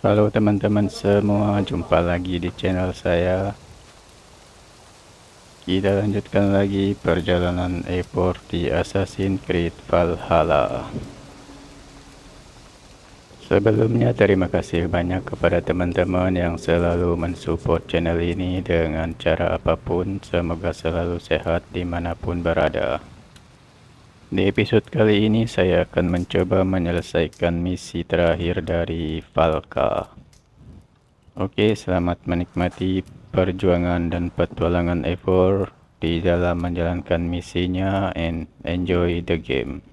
Halo teman-teman semua, jumpa lagi di channel saya. Kita lanjutkan lagi perjalanan Eivor di Asassin's Creed Valhalla. Sebelumnya terima kasih banyak kepada teman-teman yang selalu mensupport channel ini dengan cara apapun. Semoga selalu sehat dimanapun berada. Di episode kali ini saya akan mencoba menyelesaikan misi terakhir dari Valhalla. Oke, selamat menikmati perjuangan dan petualangan Eivor di dalam menjalankan misinya and enjoy the game.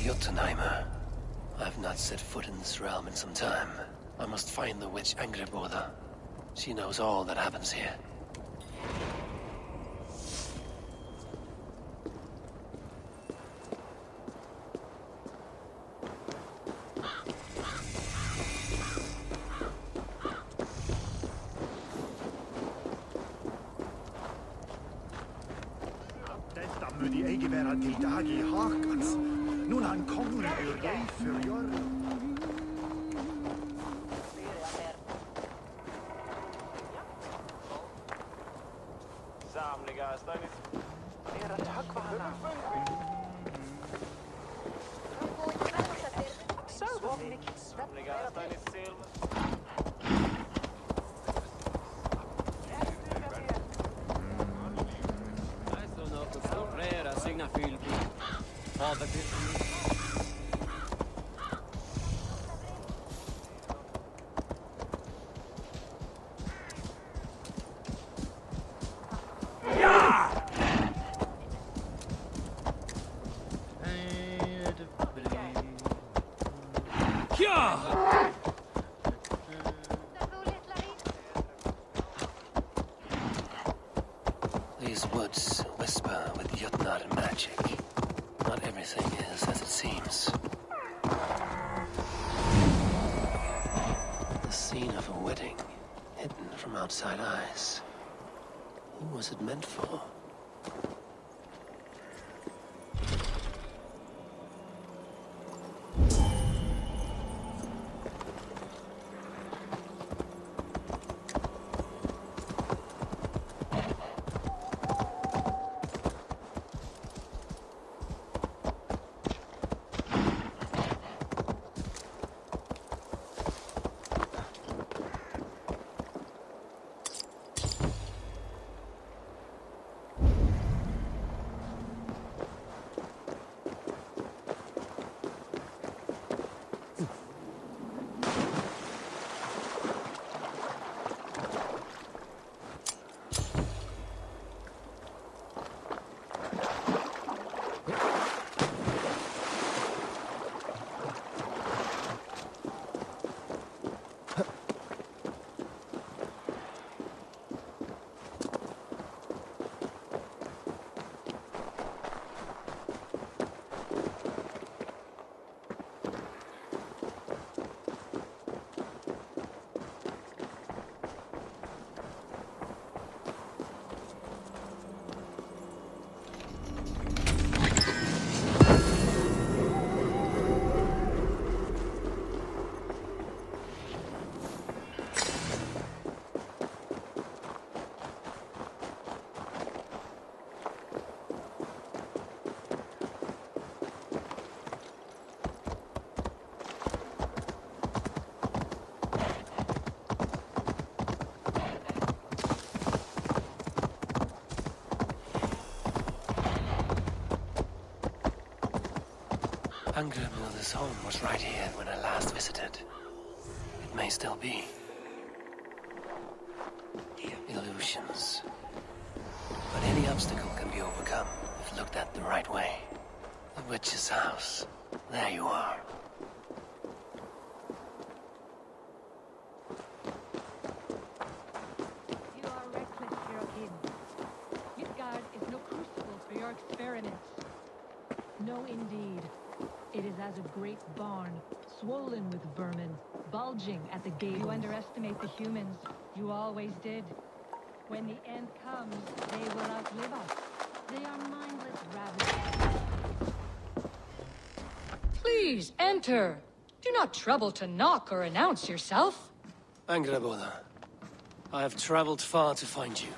Jotunheimer. I've not set foot in this realm in some time. I must find the witch Angrboda. She knows all that happens here. Dette må de ikke være til dag I hakans. Når han kommer ur jeg før These woods whisper with Jotnar magic. Not everything is as it seems. The scene of a wedding, hidden from outside eyes. Who was it meant for? Angreboda's home was right here when I last visited. It may still be. Illusions. But any obstacle can be overcome if looked at the right way. The witch's house. There you are. You are reckless, Terakhir. Midgard is no crucible for your experiments. No, indeed. It is as a great barn, swollen with vermin, bulging at the gate. You underestimate the humans. You always did. When the end comes, they will outlive us. They are mindless ravagers. Please, enter. Do not trouble to knock or announce yourself. Angreboda, I have traveled far to find you.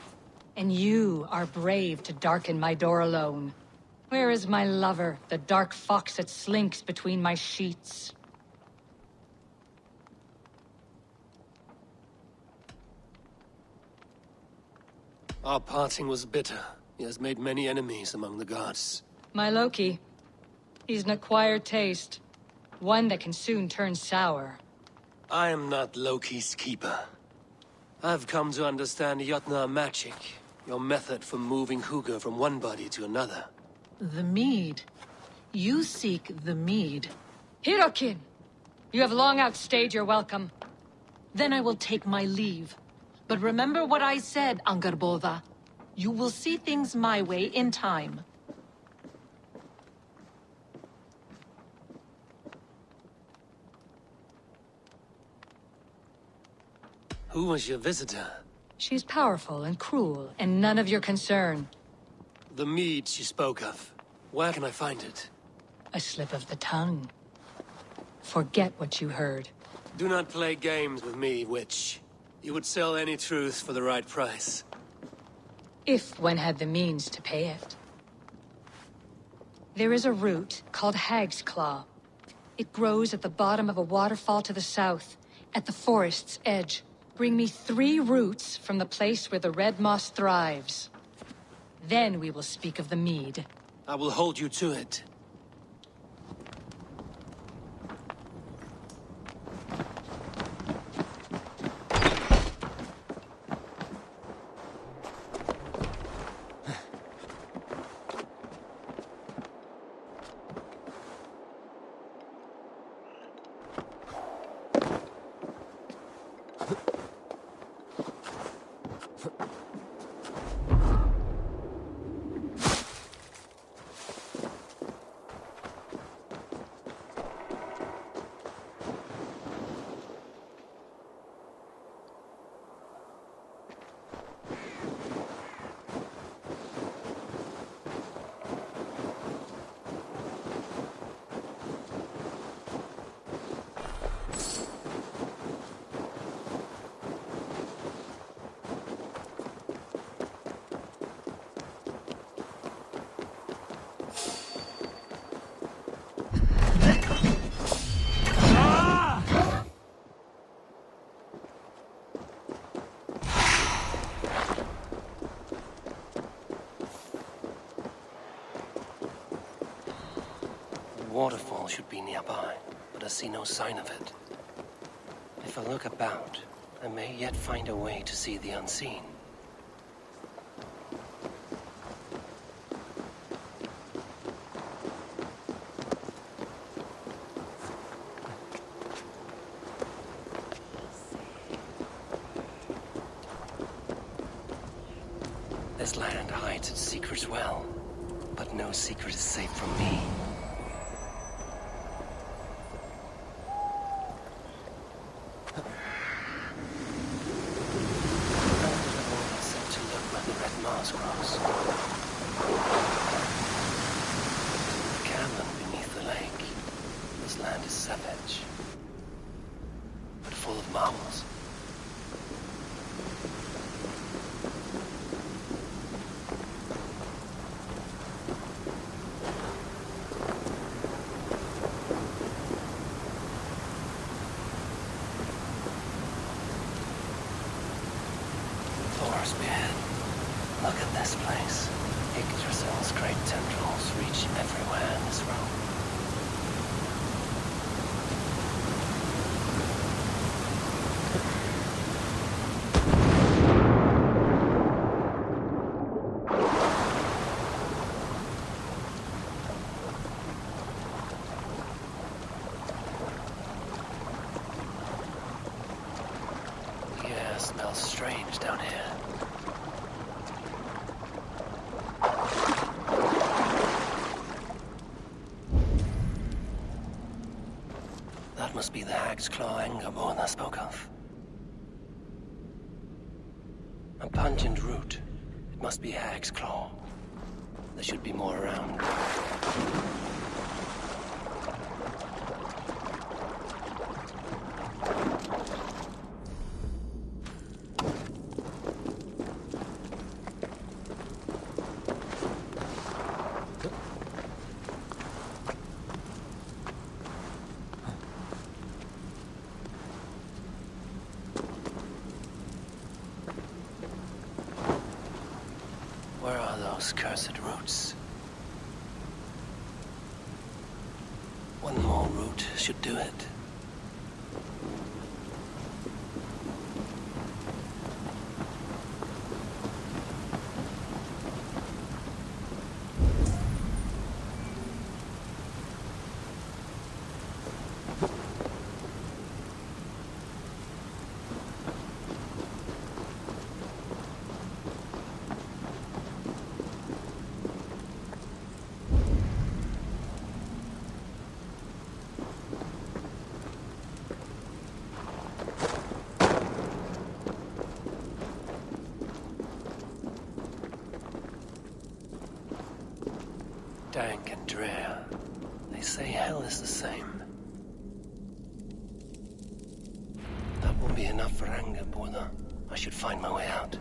And you are brave to darken my door alone. Where is my lover, the dark fox that slinks between my sheets? Our parting was bitter. He has made many enemies among the gods. My Loki. He's an acquired taste. One that can soon turn sour. I am not Loki's keeper. I've come to understand Jotnar magic, your method for moving Hugr from one body to another. The mead. You seek the mead. Hirokin! You have long outstayed your welcome. Then I will take my leave. But remember what I said, Angrboda. You will see things my way in time. Who was your visitor? She's powerful and cruel, and none of your concern. The mead she spoke of. Where can I find it? A slip of the tongue. Forget what you heard. Do not play games with me, witch. You would sell any truth for the right price. If one had the means to pay it. There is a root called Hag's Claw. It grows at the bottom of a waterfall to the south, at the forest's edge. Bring me 3 roots from the place where the red moss thrives. Then we will speak of the mead. I will hold you to it. Waterfall should be nearby, but I see no sign of it. If I look about, I may yet find a way to see the unseen. This land hides its secrets well, but no secret is safe from me. Look at this place. Yggdrasil's great tendrils reach everywhere in this realm. air smells strange down here. That must be the Hag's Claw Angerborn I spoke of. A pungent root. It must be Hag's Claw. There should be more around. Where are those cursed roots? One more root should do it. Dank and drear. They say hell is the same. That won't be enough for Angerborn. I should find my way out.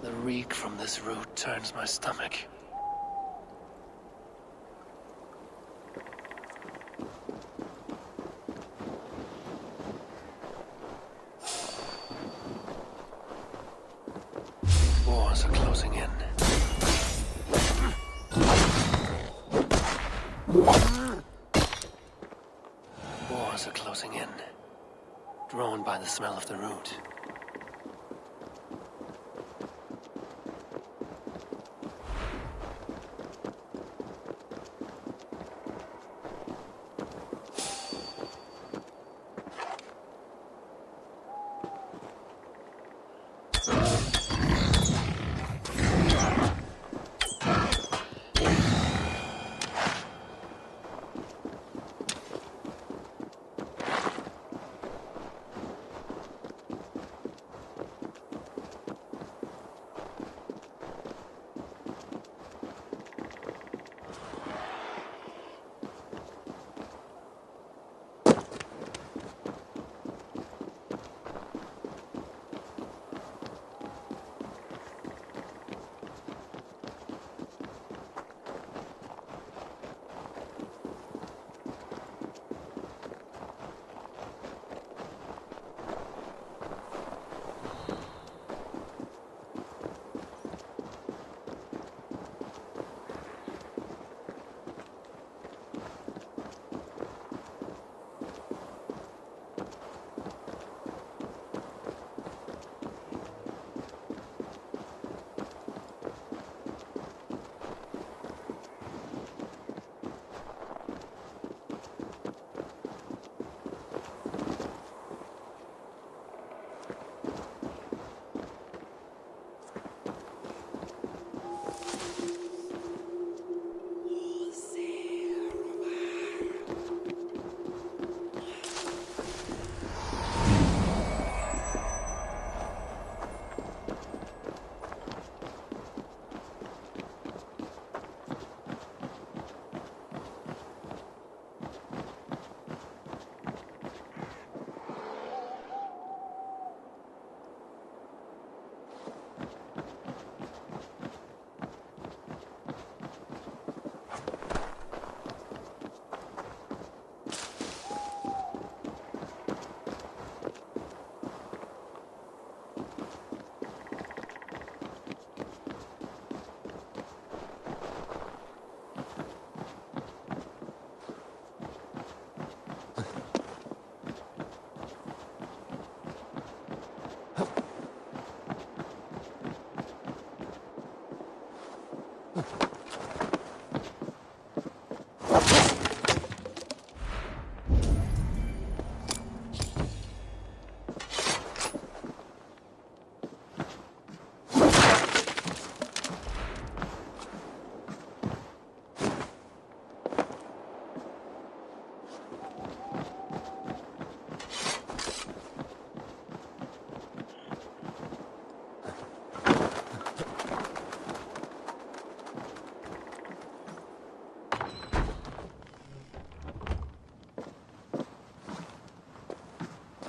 The reek from this root turns my stomach. Wars are closing in. Wars are closing in. Drawn by the smell of the root.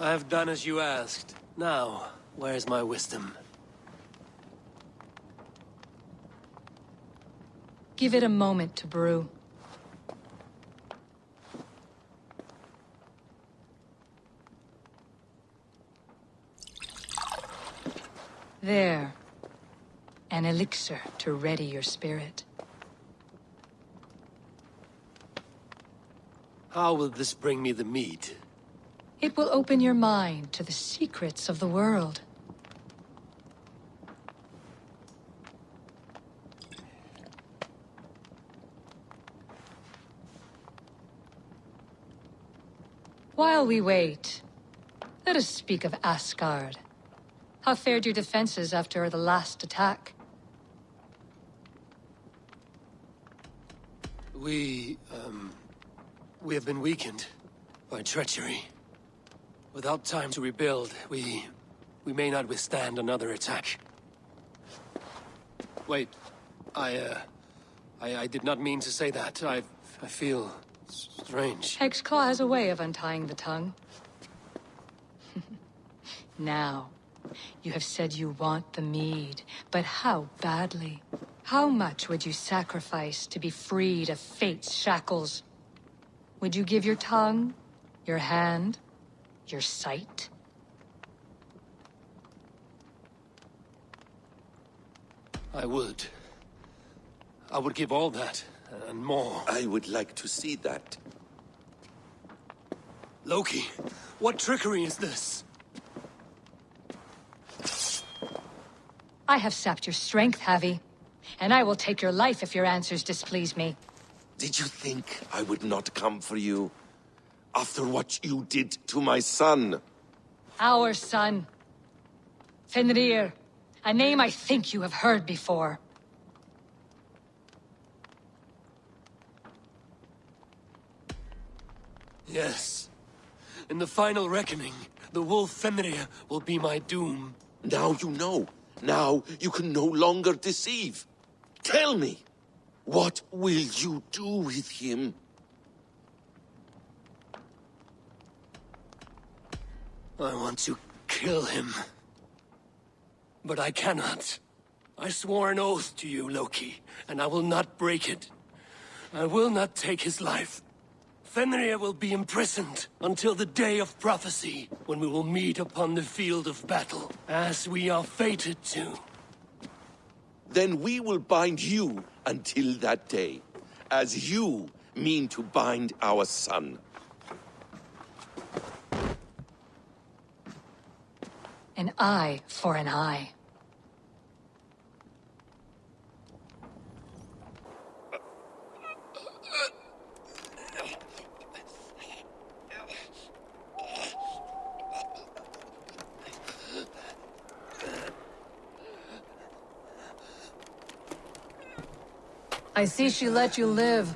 I have done as you asked. Now, where's my wisdom? Give it a moment to brew. There. An elixir to ready your spirit. How will this bring me the mead? It will open your mind to the secrets of the world. While we wait, let us speak of Asgard. How fared your defenses after the last attack? We have been weakened by treachery. Without time to rebuild, we may not withstand another attack. Wait, I did not mean to say that. I feel strange. Hexclaw has a way of untying the tongue. Now, you have said you want the mead, but how badly? How much would you sacrifice to be freed of fate's shackles? Would you give your tongue, your hand, your sight? I would. I would give all that, and more. I would like to see that. Loki, what trickery is this? I have sapped your strength, Havi. And I will take your life if your answers displease me. Did you think I would not come for you? After what you did to my son? Our son. Fenrir. A name I think you have heard before. Yes. In the final reckoning, the wolf Fenrir will be my doom. Now you know. Now you can no longer deceive. Tell me, what will you do with him? I want to kill him. But I cannot. I swore an oath to you, Loki, and I will not break it. I will not take his life. Fenrir will be imprisoned until the day of prophecy, when we will meet upon the field of battle, as we are fated to. Then we will bind you until that day, as you mean to bind our son. An eye for an eye. I see she let you live.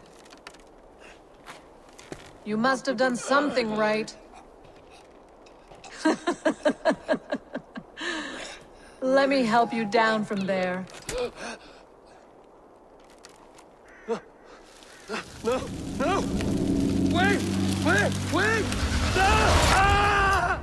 You must have done something right. Let me help you down from there. No! No! Wait! Wait! No! Ah!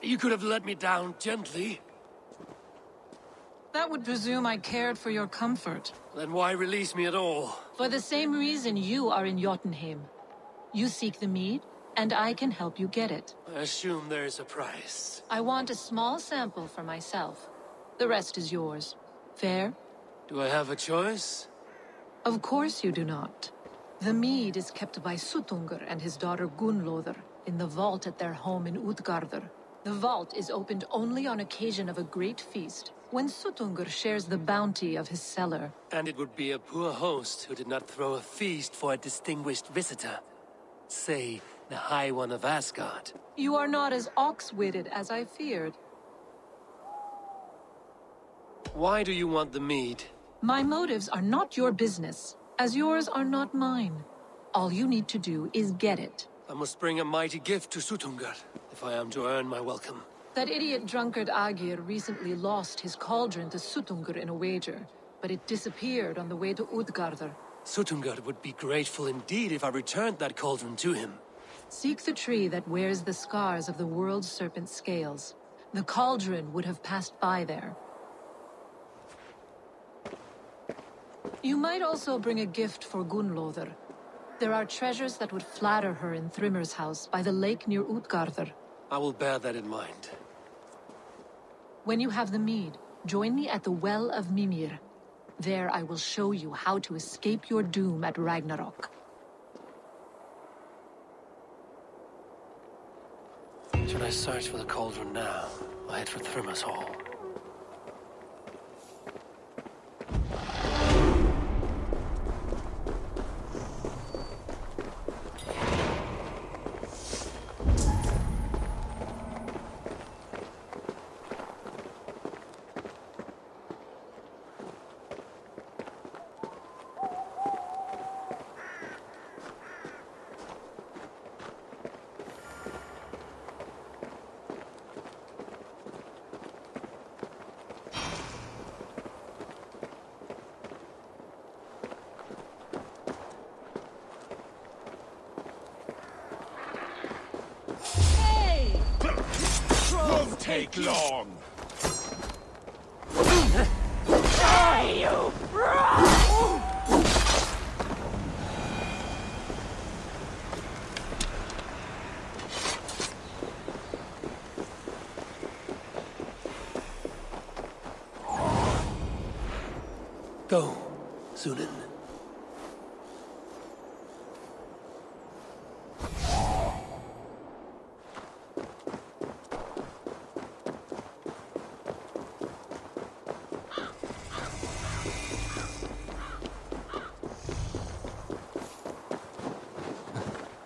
You could have let me down gently. That would presume I cared for your comfort. Then why release me at all? For the same reason you are in Jotunheim. You seek the mead, and I can help you get it. I assume there is a price. I want a small sample for myself. The rest is yours. Fair? Do I have a choice? Of course you do not. The mead is kept by Suttungr and his daughter Gunnlóðr in the vault at their home in Utgardr. The vault is opened only on occasion of a great feast, when Suttungr shares the bounty of his cellar. And it would be a poor host who did not throw a feast for a distinguished visitor. Say, the High One of Asgard. You are not as ox-witted as I feared. Why do you want the mead? My motives are not your business, as yours are not mine. All you need to do is get it. I must bring a mighty gift to Sutungar, if I am to earn my welcome. That idiot drunkard Agir recently lost his cauldron to Sutungur in a wager, but it disappeared on the way to Utgardr. Sutungar would be grateful indeed if I returned that cauldron to him. Seek the tree that wears the scars of the world's serpent scales. The cauldron would have passed by there. You might also bring a gift for Gunnlóðr. There are treasures that would flatter her in Thrimmer's house by the lake near Utgardr. I will bear that in mind. When you have the mead, join me at the Well of Mimir. There I will show you how to escape your doom at Ragnarok. Should I search for the cauldron now, or head for Thrimmer's hall? Won't take long! Go, Sunan.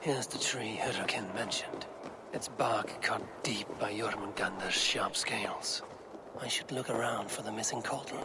Here's the tree Hurricane mentioned. Its bark cut deep by Jormungandr's sharp scales. I should look around for the missing cauldron.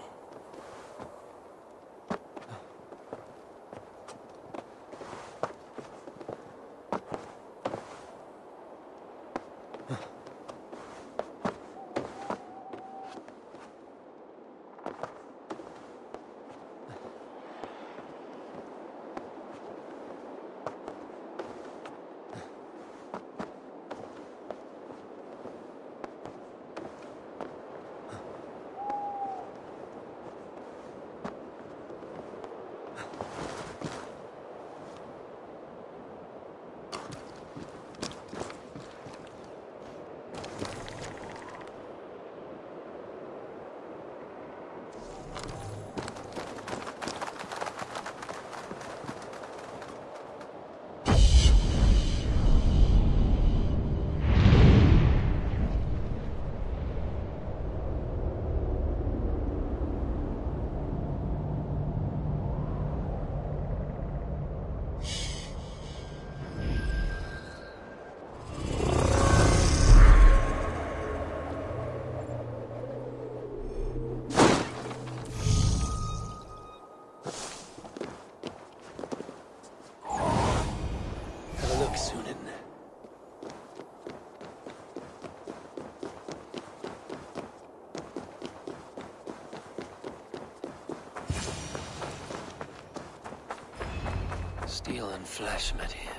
Steel and flesh met here,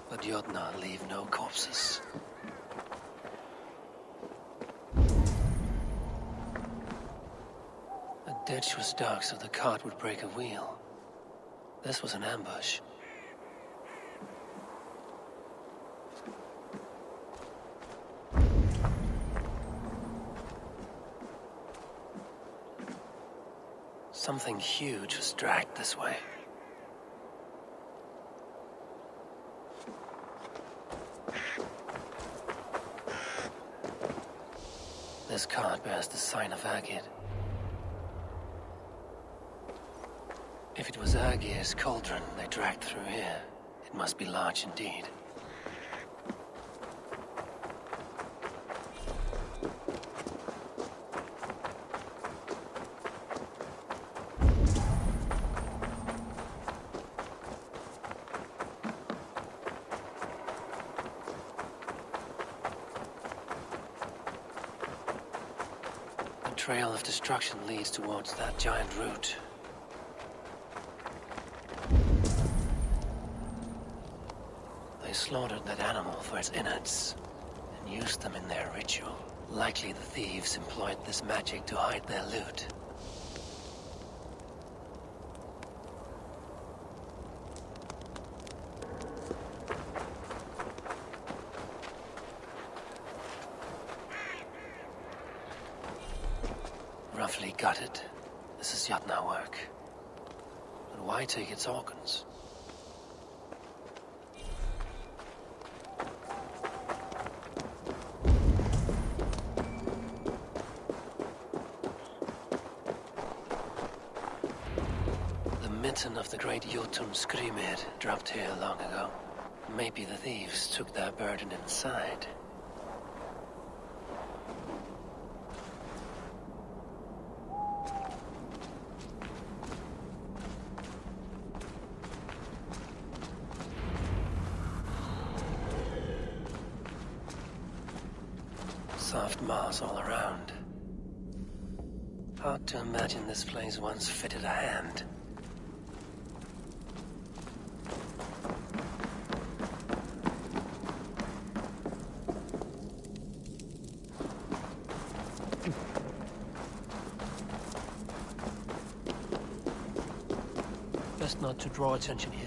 but Jotnar leave no corpses. The ditch was dark so the cart would break a wheel. This was an ambush. Something huge was dragged this way. This cart bears the sign of Agir. If it was Agir's cauldron they dragged through here, it must be large indeed. trail of destruction leads towards that giant root. They slaughtered that animal for its innards and used them in their ritual. Likely the thieves employed this magic to hide their loot. Roughly gutted. This is Yatna work. But why take its organs? The mitten of the great Jotun Skrimir dropped here long ago. Maybe the thieves took their burden inside. Soft moss all around. Hard to imagine this place once fitted a hand. Best not to draw attention here.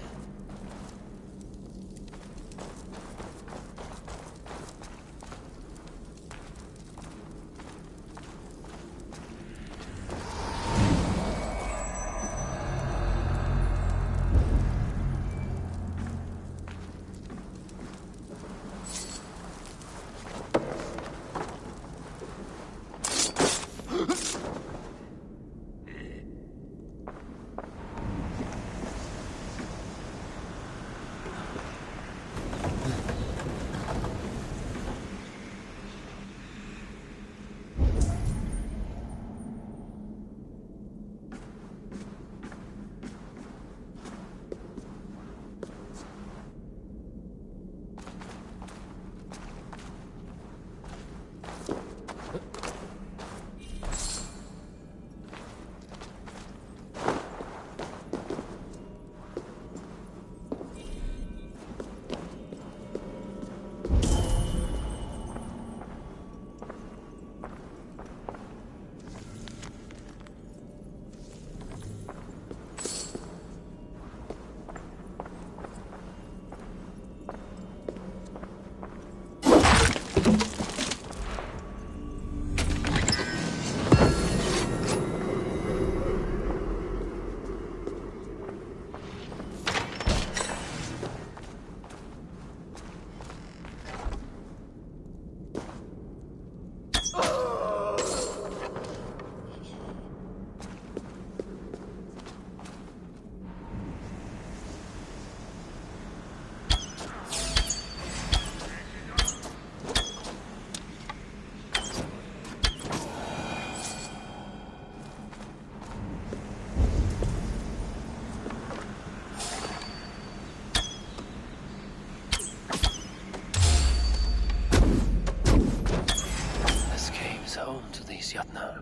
Yatna.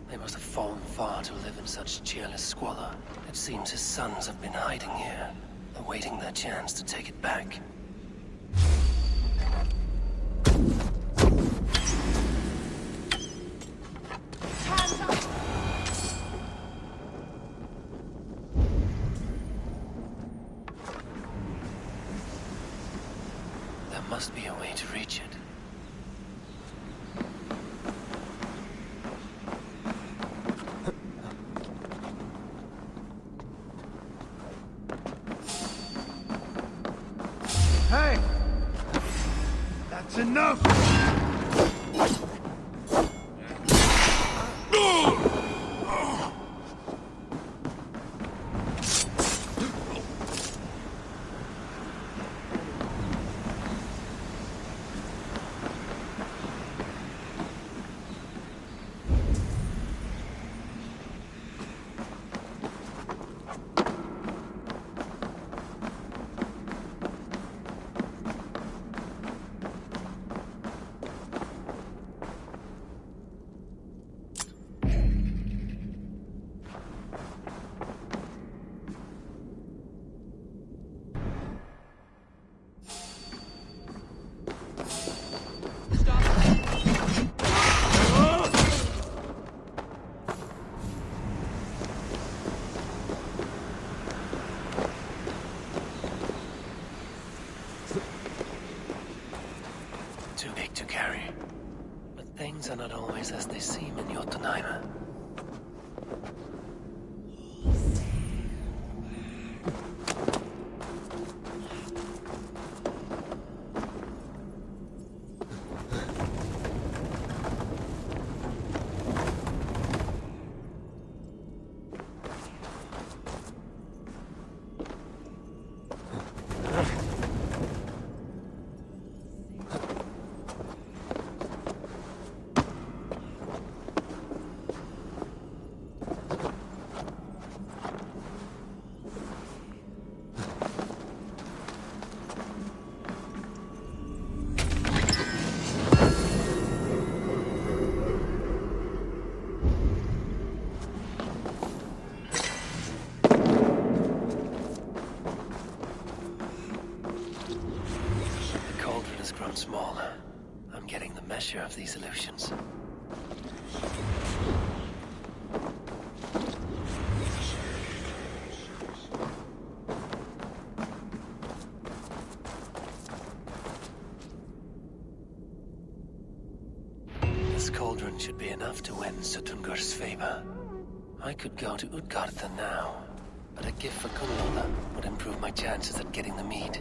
They must have fallen far to live in such cheerless squalor. It seems his sons have been hiding here, awaiting their chance to take it back. There must be a way to reach it. Hey! That's enough! weight to carry. But things are not always as they seem in Jotunheim. Smaller. I'm getting the measure of these illusions. This cauldron should be enough to win Sutungur's favor. I could go to Utgarda now, but a gift for Gunnlaugur would improve my chances at getting the mead.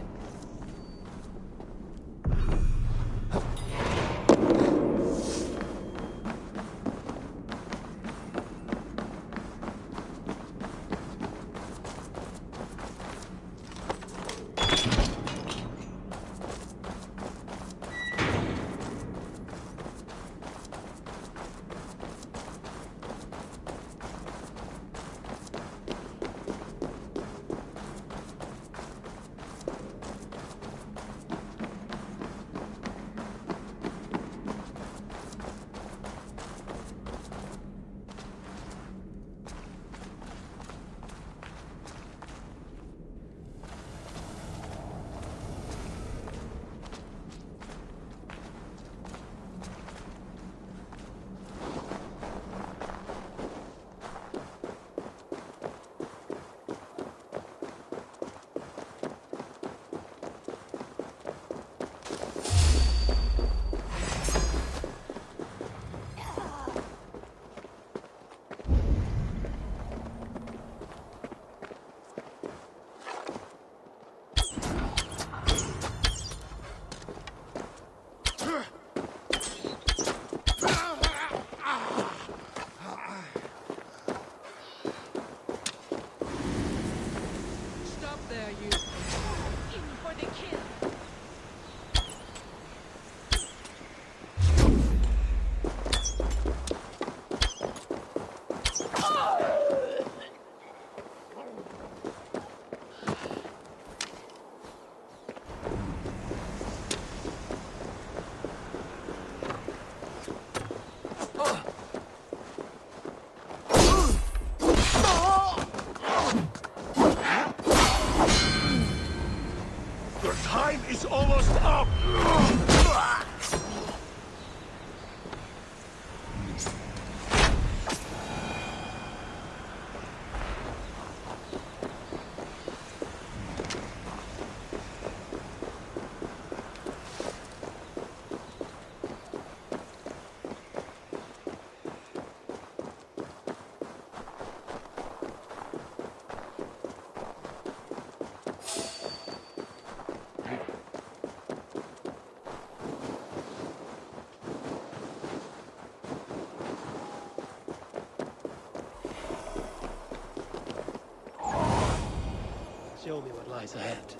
Show me what lies ahead.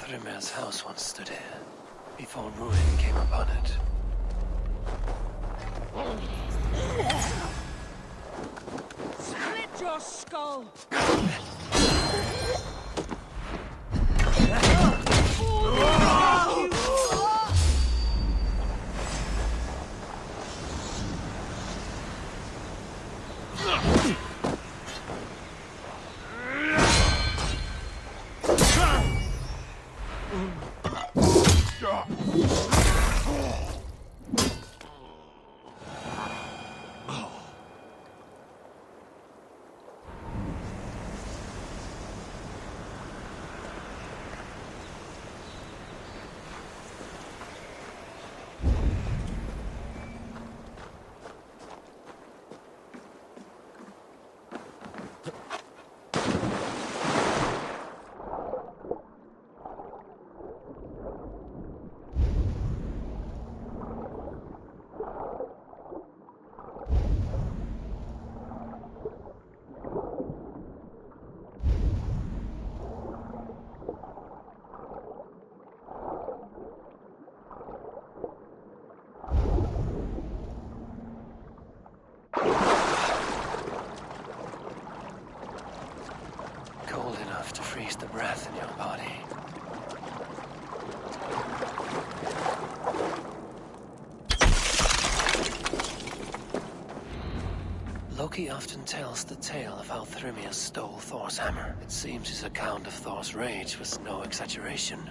Thrymir's house once stood here, before ruin came upon it. Split your skull! Loki often tells the tale of how Thrymia stole Thor's hammer. It seems his account of Thor's rage was no exaggeration.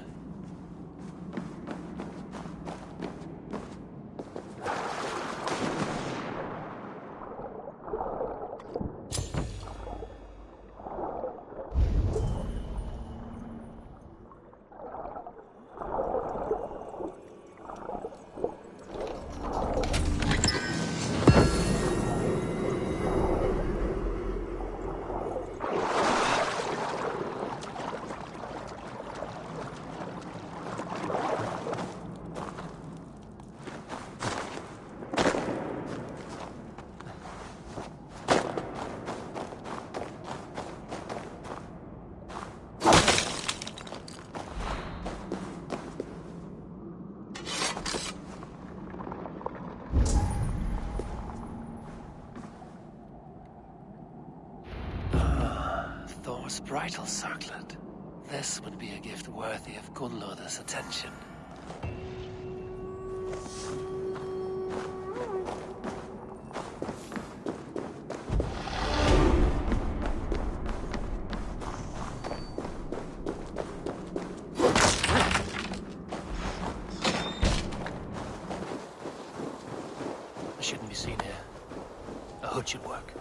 Thor's bridal circlet. This would be a gift worthy of Gunnlod's attention. I shouldn't be seen here. A hood should work.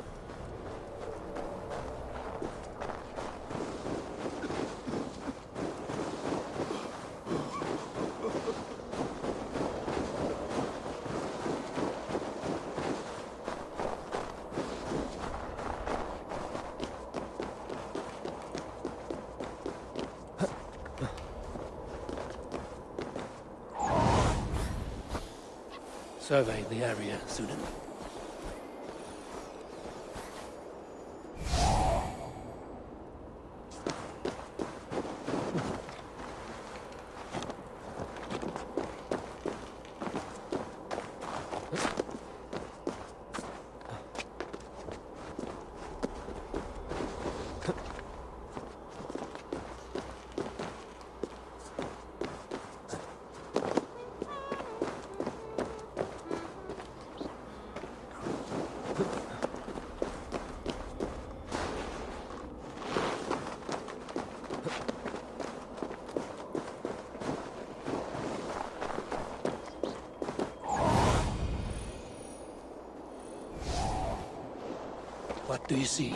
Survey the area, student. What do you see?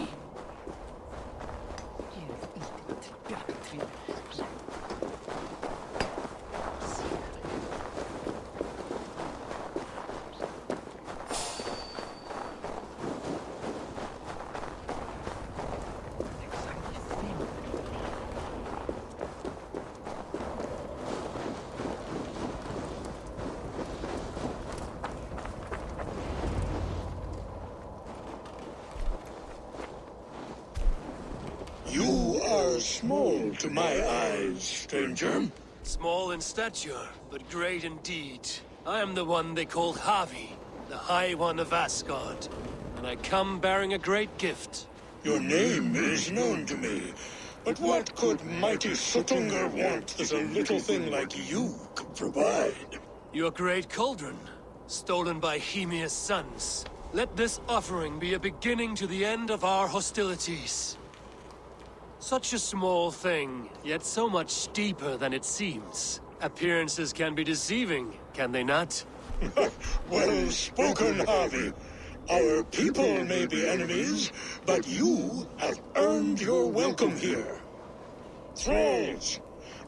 You are small to my eyes, stranger. Small in stature, but great in deed. I am the one they called Havi, the High One of Asgard, and I come bearing a great gift. Your name is known to me, but what could mighty Suttungr want that a little thing like you could provide? Your great cauldron, stolen by Hymir's sons. Let this offering be a beginning to the end of our hostilities. Such a small thing, yet so much deeper than it seems. Appearances can be deceiving, can they not? Well spoken, Harvey. Our people may be enemies, but you have earned your welcome here. Thralls,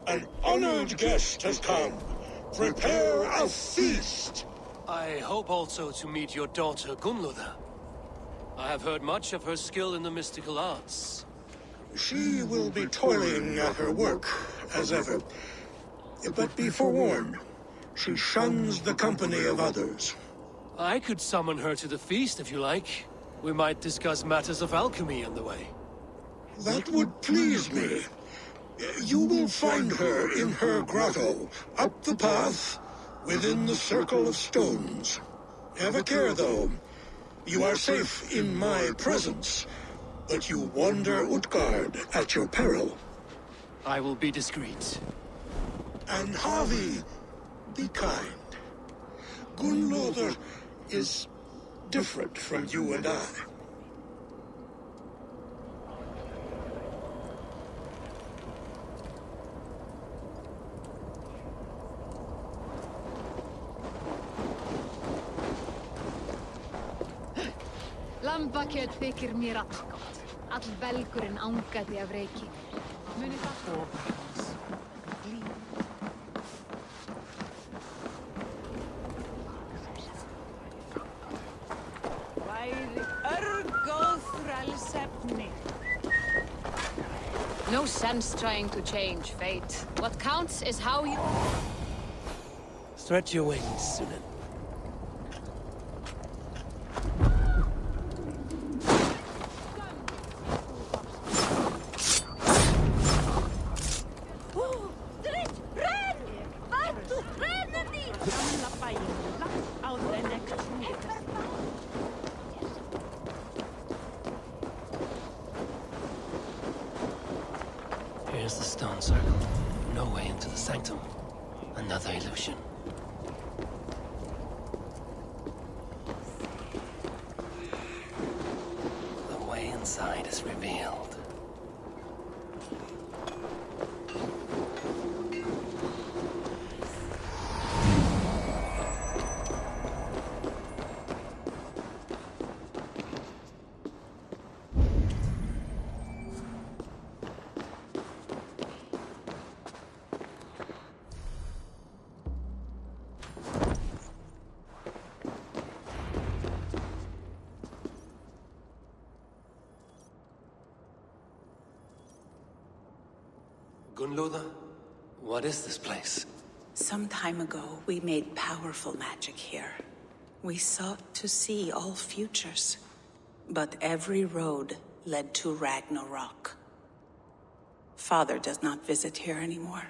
an honored guest has come. Prepare a feast. I hope also to meet your daughter Gunnlodr. I have heard much of her skill in the mystical arts. She will be toiling at her work, as ever. But be forewarned, she shuns the company of others. I could summon her to the feast if you like. We might discuss matters of alchemy on the way. That would please me. You will find her in her grotto, up the path, within the circle of stones. Have a care, though. You are safe in my presence, but you wander Utgard at your peril. I will be discreet. And Havi, be kind. Gunnlodr is different from you and I. Lambakjöt þykir mér allgott. All belgurinn angaði af reiki. Munið það. Væri örgóð frelsefni. No sense trying to change fate. What counts is how you... Stretch your wings, Sunan. Here's the stone circle. No way into the sanctum. Another illusion. The way inside is revealed. Gunloda, what is this place? Some time ago, we made powerful magic here. We sought to see all futures, but every road led to Ragnarok. Father does not visit here anymore.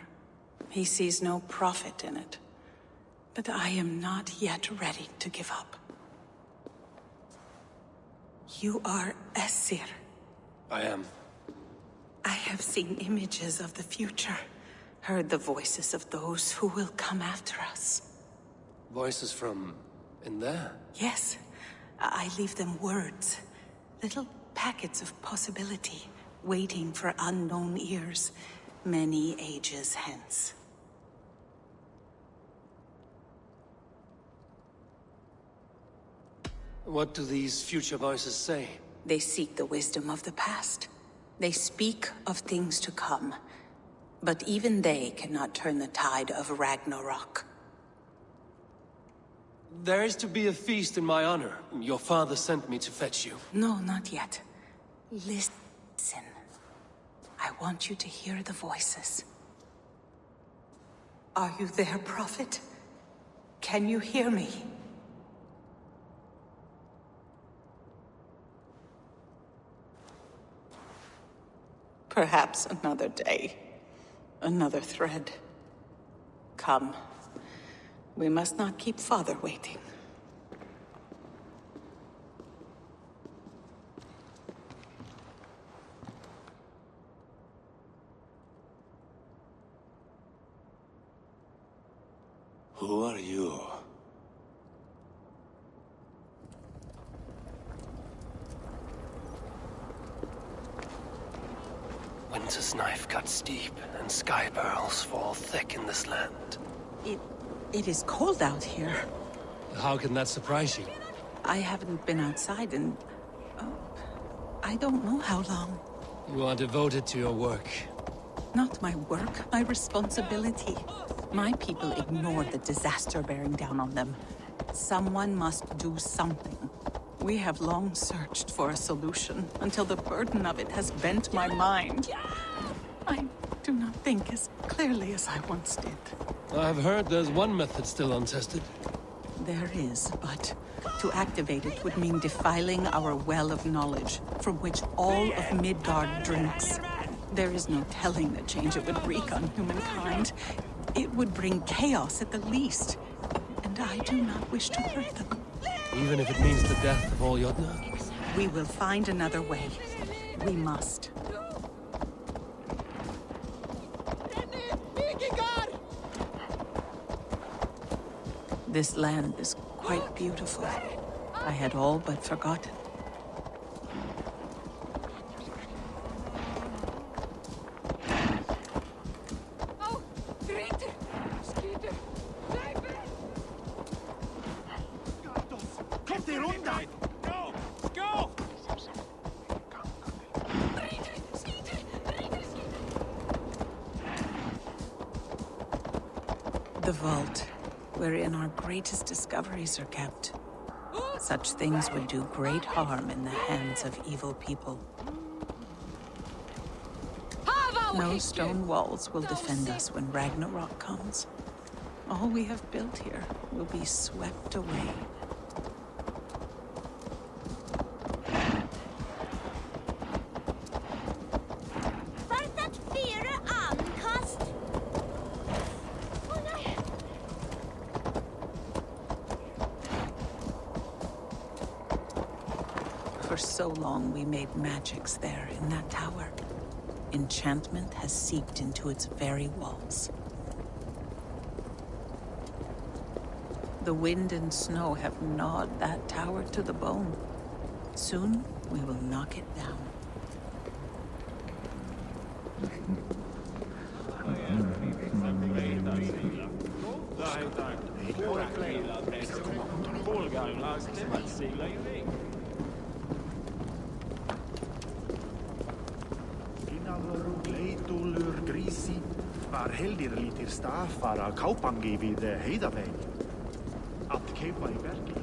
He sees no profit in it. But I am not yet ready to give up. You are Esir. I am. I have seen images of the future, heard the voices of those who will come after us. Voices from... in there? Yes, I leave them words. Little packets of possibility, waiting for unknown ears, many ages hence. What do these future voices say? They seek the wisdom of the past. They speak of things to come. But even they cannot turn the tide of Ragnarok. There is to be a feast in my honor. Your father sent me to fetch you. No, not yet. Listen. I want you to hear the voices. Are you there, Prophet? Can you hear me? Perhaps another day. Another thread. Come. We must not keep Father waiting. Who are you? Winter's knife cuts deep, and sky pearls fall thick in this land. It is cold out here. How can that surprise you? I haven't been outside in... I don't know how long. You are devoted to your work. Not my work, my responsibility. My people ignored the disaster bearing down on them. Someone must do something. We have long searched for a solution, until the burden of it has bent my mind. I do not think as clearly as I once did. I've heard there's one method still untested. There is, but to activate it would mean defiling our well of knowledge, from which all of Midgard drinks. There is no telling the change it would wreak on humankind. It would bring chaos at the least, and I do not wish to hurt them. Even if it means the death of all Jotnar? We will find another way. We must. This land is quite beautiful. I had all but forgotten. Kom till rundan! Go! Go! The vault, wherein our greatest discoveries are kept. Such things would do great harm in the hands of evil people. No stone walls will defend us when Ragnarok comes. All we have built here will be swept away. For so long we made magics there in that tower. Enchantment has seeped into its very walls. The wind and snow have gnawed that tower to the bone. Soon, we will knock it down. Leitulur grisi var heldir lítir staffar að kápangi við heiðavegi. Að keipa í bergi.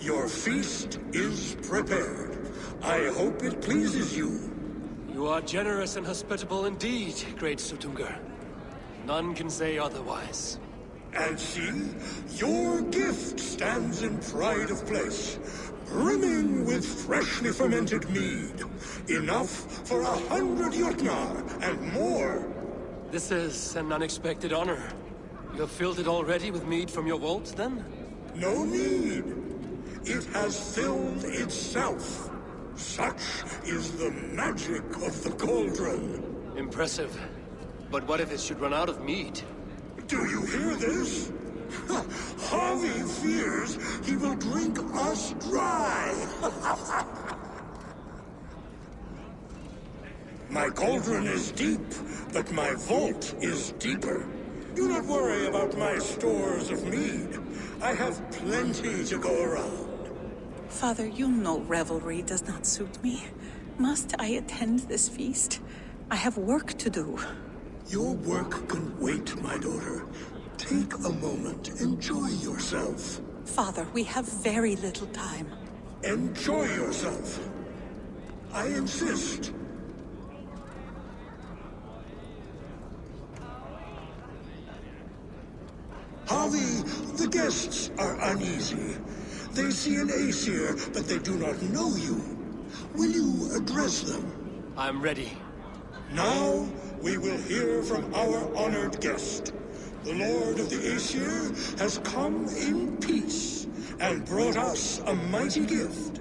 Your feast is prepared. I hope it pleases you. You are generous and hospitable indeed, great Sutungur. None can say otherwise. And see, your gift stands in pride of place, brimming with freshly fermented mead. Enough for 100 Jotnar and more. This is an unexpected honor. You have filled it already with mead from your vault, then? No need. It has filled itself. Such is the magic of the cauldron. Impressive. But what if it should run out of mead? Do you hear this? Harvey fears he will drink us dry. My cauldron is deep, but my vault is deeper. Do not worry about my stores of mead. I have plenty to go around. Father, you know revelry does not suit me. Must I attend this feast? I have work to do. Your work can wait, my daughter. Take a moment. Enjoy yourself. Father, we have very little time. Enjoy yourself. I insist. Harvey, the guests are uneasy. They see an Aesir, but they do not know you. Will you address them? I'm ready. Now, we will hear from our honored guest. The Lord of the Aesir has come in peace and brought us a mighty gift.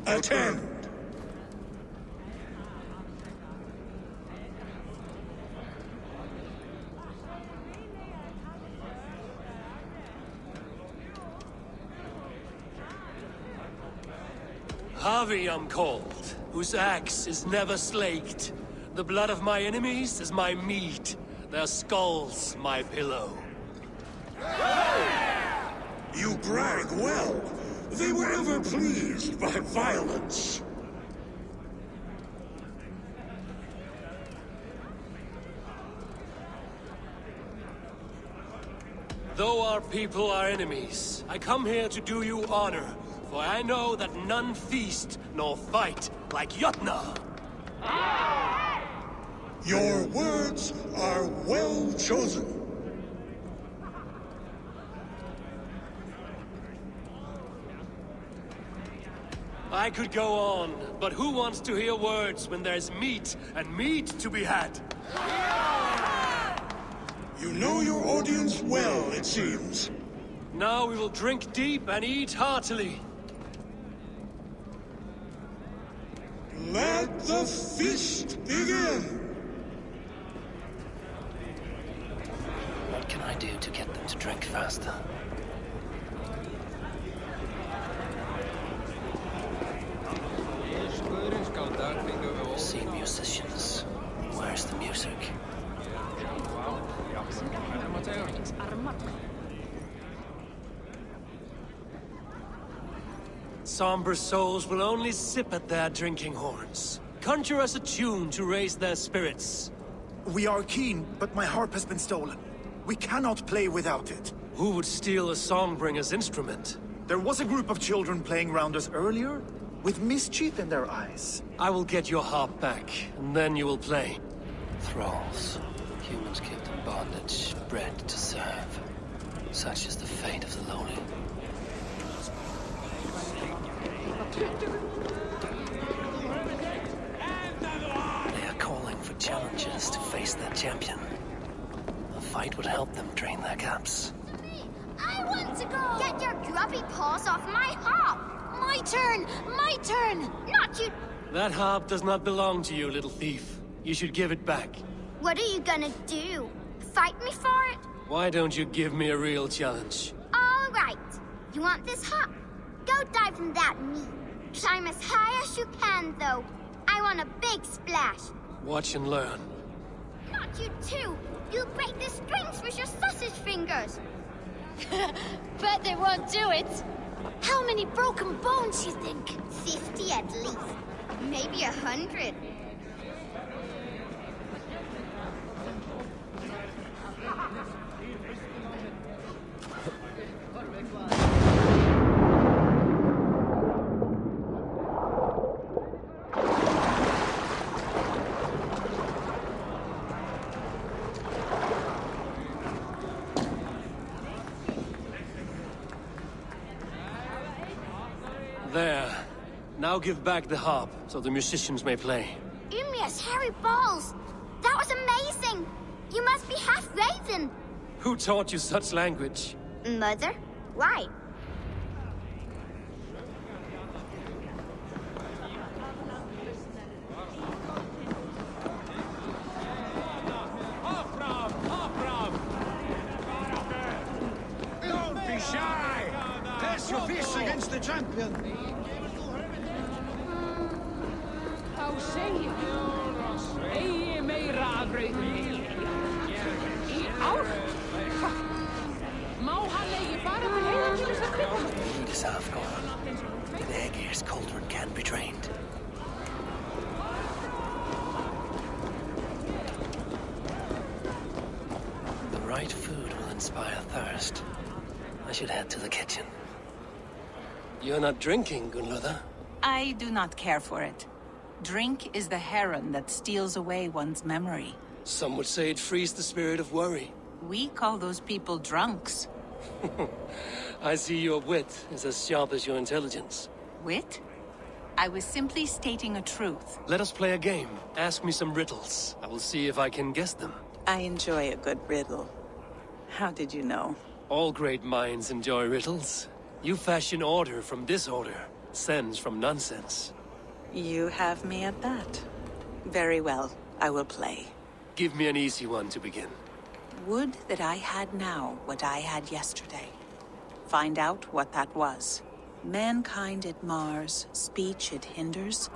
Attend. Harvey I'm called, whose axe is never slaked. The blood of my enemies is my meat, their skulls my pillow. You brag well. They were ever pleased by violence. Though our people are enemies, I come here to do you honor. For I know that none feast nor fight like Jotnar. Your words are well chosen. I could go on, but who wants to hear words when there's meat and meat to be had? You know your audience well, it seems. Now we will drink deep and eat heartily. Let the feast begin! What can I do to get them to drink faster? somber souls will only sip at their drinking horns. Conjure us a tune to raise their spirits. We are keen, but my harp has been stolen. We cannot play without it. Who would steal a songbringer's instrument? There was a group of children playing round us earlier, with mischief in their eyes. I will get your harp back, and then you will play. Thralls. Humans kept in bondage, bred to serve. Such is the fate of the lowly. They are calling for challengers to face their champion. A fight would help them drain their cups. I want to go! Get your grubby paws off my harp! My turn! My turn! Not you! That harp does not belong to you, little thief. You should give it back. What are you gonna do? Fight me for it? Why don't you give me a real challenge? All right. You want this harp? Go dive in that meat. Climb as high as you can, though. I want a big splash. Watch and learn. Not you too! You'll break the strings with your sausage fingers! Bet they won't do it! How many broken bones, you think? 50 at least. Maybe 100. There. Now give back the harp, so the musicians may play. Ymir's hairy balls! That was amazing! You must be half raven! Who taught you such language? Mother? Why? Don't be shy! Press your fists against the champion! How say you? Eigi meira að brauðum í ár? Má hann eigi fara til heiða til þess að klippa? Need is half gone. An Aegir's cauldron can be drained. The right food will inspire thirst. I should head to the kitchen. You're not drinking, Gunlother. I do not care for it. Drink is the heron that steals away one's memory. Some would say it frees the spirit of worry. We call those people drunks. I see your wit is as sharp as your intelligence. Wit? I was simply stating a truth. Let us play a game. Ask me some riddles. I will see if I can guess them. I enjoy a good riddle. How did you know? All great minds enjoy riddles. You fashion order from disorder, sense from nonsense. You have me at that. Very well, I will play. Give me an easy one to begin. Would that I had now what I had yesterday. Find out what that was. Mankind it mars, speech it hinders,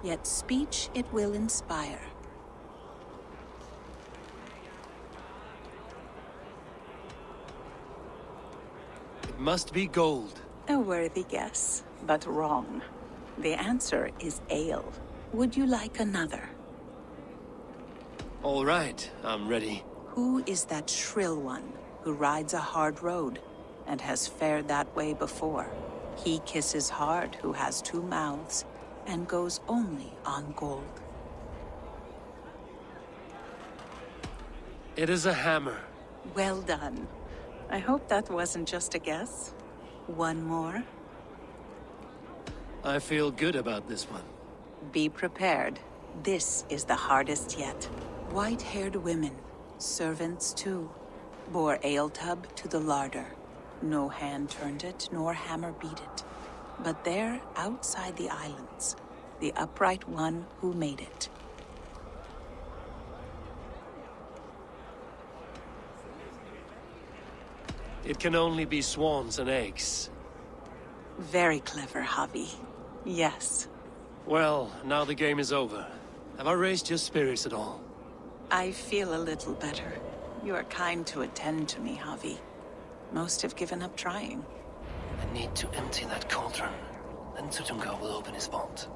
yet speech it will inspire. It must be gold. A worthy guess, but wrong. The answer is ale. Would you like another? All right, I'm ready. Who is that shrill one who rides a hard road and has fared that way before? He kisses hard who has two mouths and goes only on gold. It is a hammer. Well done. I hope that wasn't just a guess. One more. I feel good about this one. Be prepared. This is the hardest yet. White-haired women, servants too, bore ale tub to the larder. No hand turned it, nor hammer beat it. But there, outside the islands, the upright one who made it. It can only be swans and eggs. Very clever, Javi. Yes. Well, now the game is over. Have I raised your spirits at all? I feel a little better. You are kind to attend to me, Javi. Most have given up trying. I need to empty that cauldron. then Tutunga will open his vault.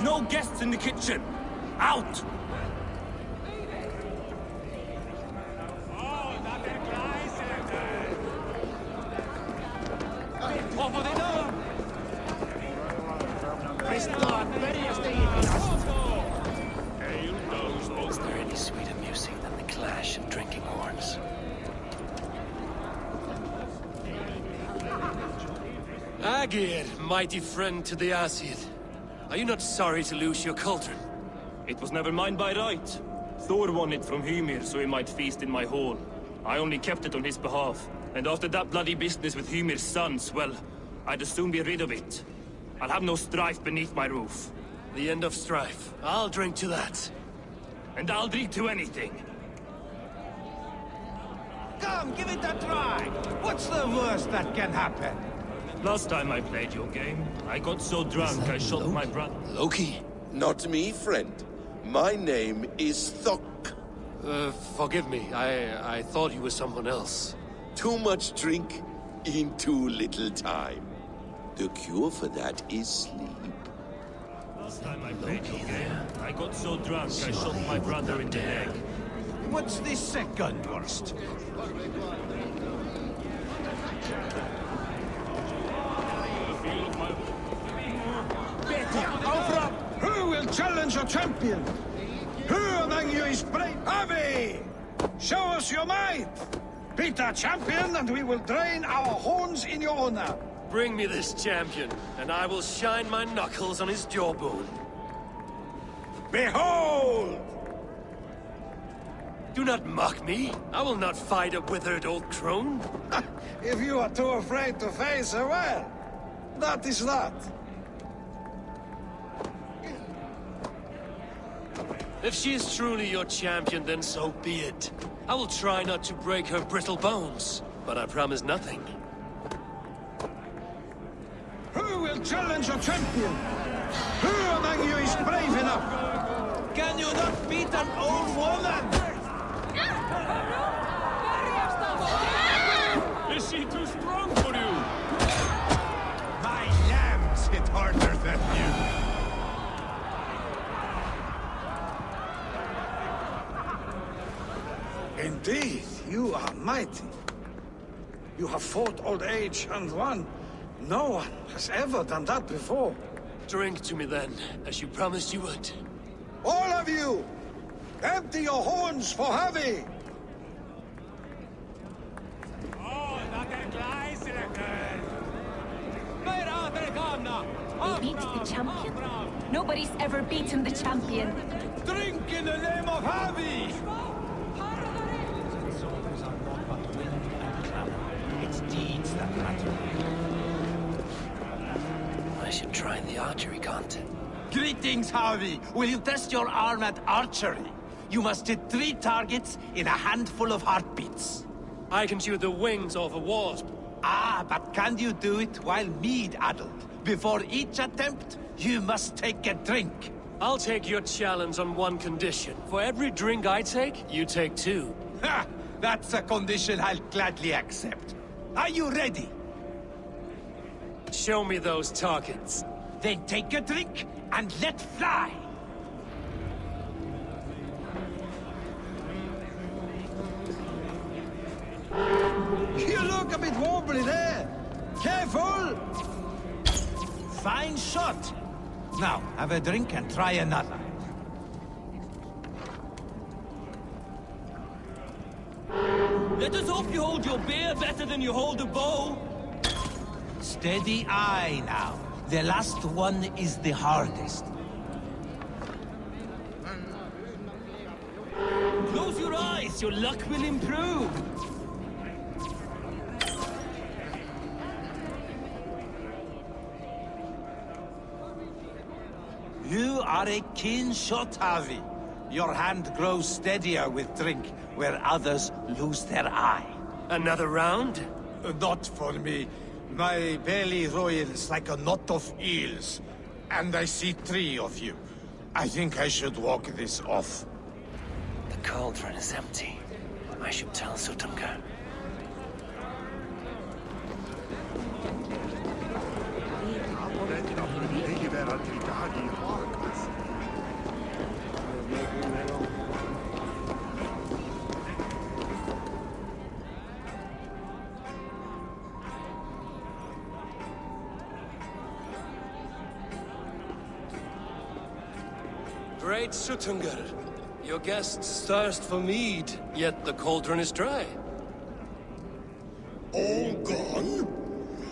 No guests in the kitchen! Out! Is there any sweeter music than the clash of drinking horns? Agir, mighty friend to the Aesir. Are you not sorry to lose your cauldron? It was never mine by right. Thor won it from Hymir so he might feast in my hall. I only kept it on his behalf. And after that bloody business with Hymir's sons, well, I'd as soon be rid of it. I'll have no strife beneath my roof. The end of strife. I'll drink to that. And I'll drink to anything. Come, give it a try. What's the worst that can happen? Last time I played your game, I got so drunk I shot my brother. Loki? Not me, friend. My name is Thok. Forgive me. I thought you were someone else. Too much drink in too little time. The cure for that is sleep. Last time I played your game, I got so drunk I shot my brother in the leg. What's the second worst? Who will challenge a champion? Who among you is brave? Avi! Show us your might! Beat a champion and we will drain our horns in your honor. Bring me this champion, and I will shine my knuckles on his jawbone. Behold! Do not mock me. I will not fight a withered old crone. If you are too afraid to face her, well, that is that. If she is truly your champion, then so be it. I will try not to break her brittle bones, but I promise nothing. Who will challenge a champion? Who among you is brave enough? Can you not beat an old woman? Is she too strong for you? My lambs hit harder than you. Indeed, you are mighty. You have fought old age and won. No one has ever done that before. Drink to me then, as you promised you would. All of you! Empty your horns for Havi! We beat the champion? Nobody's ever beaten the champion. Drink in the name of Havi! It's deeds that matter. I should try the archery contest. Greetings, Havi! Will you test your arm at archery? You must hit 3 targets in a handful of heartbeats. I can shoot the wings off a wasp. Ah, but can you do it while mead-addled? Before each attempt, you must take a drink. I'll take your challenge on one condition. For every drink I take, you take 2. Ha! That's a condition I'll gladly accept. Are you ready? Show me those targets. Then take a drink and let fly! You look a bit wobbly there! Careful! Fine shot! Now, have a drink and try another. Let us hope you hold your beer better than you hold a bow. Steady eye now. The last one is the hardest. Close your eyes, your luck will improve. You are a keen shot, Havi. Your hand grows steadier with drink, where others lose their eye. Another round? Not for me. My belly roils like a knot of eels. And I see 3 of you. I think I should walk this off. The cauldron is empty. I should tell Sutunga. Great Sutungar, your guests thirst for mead, yet the cauldron is dry. All gone?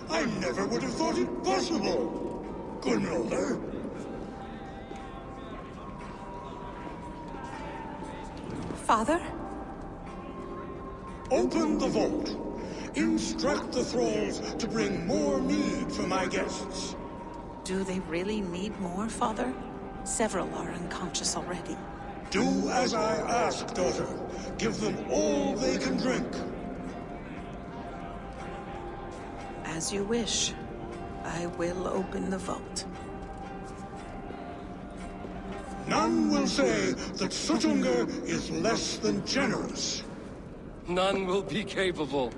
I never would have thought it possible. Gunrother? Father? Open the vault. Instruct the thralls to bring more mead for my guests. Do they really need more, Father? Several are unconscious already. Do as I ask, daughter. Give them all they can drink. As you wish. I will open the vault. None will say that Sutunga is less than generous. None will be capable.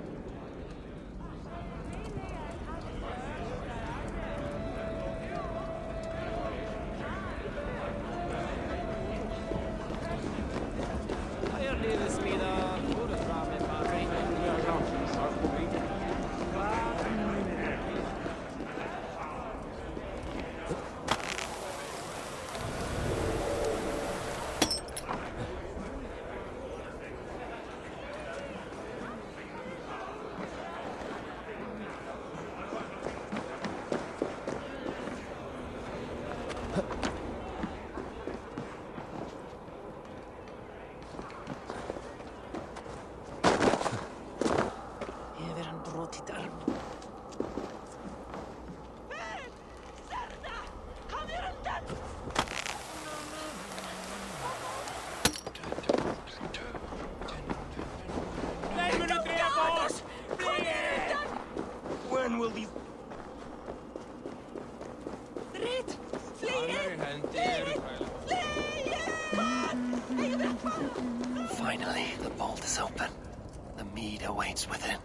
When will these... Finally, the vault is open. The mead awaits within.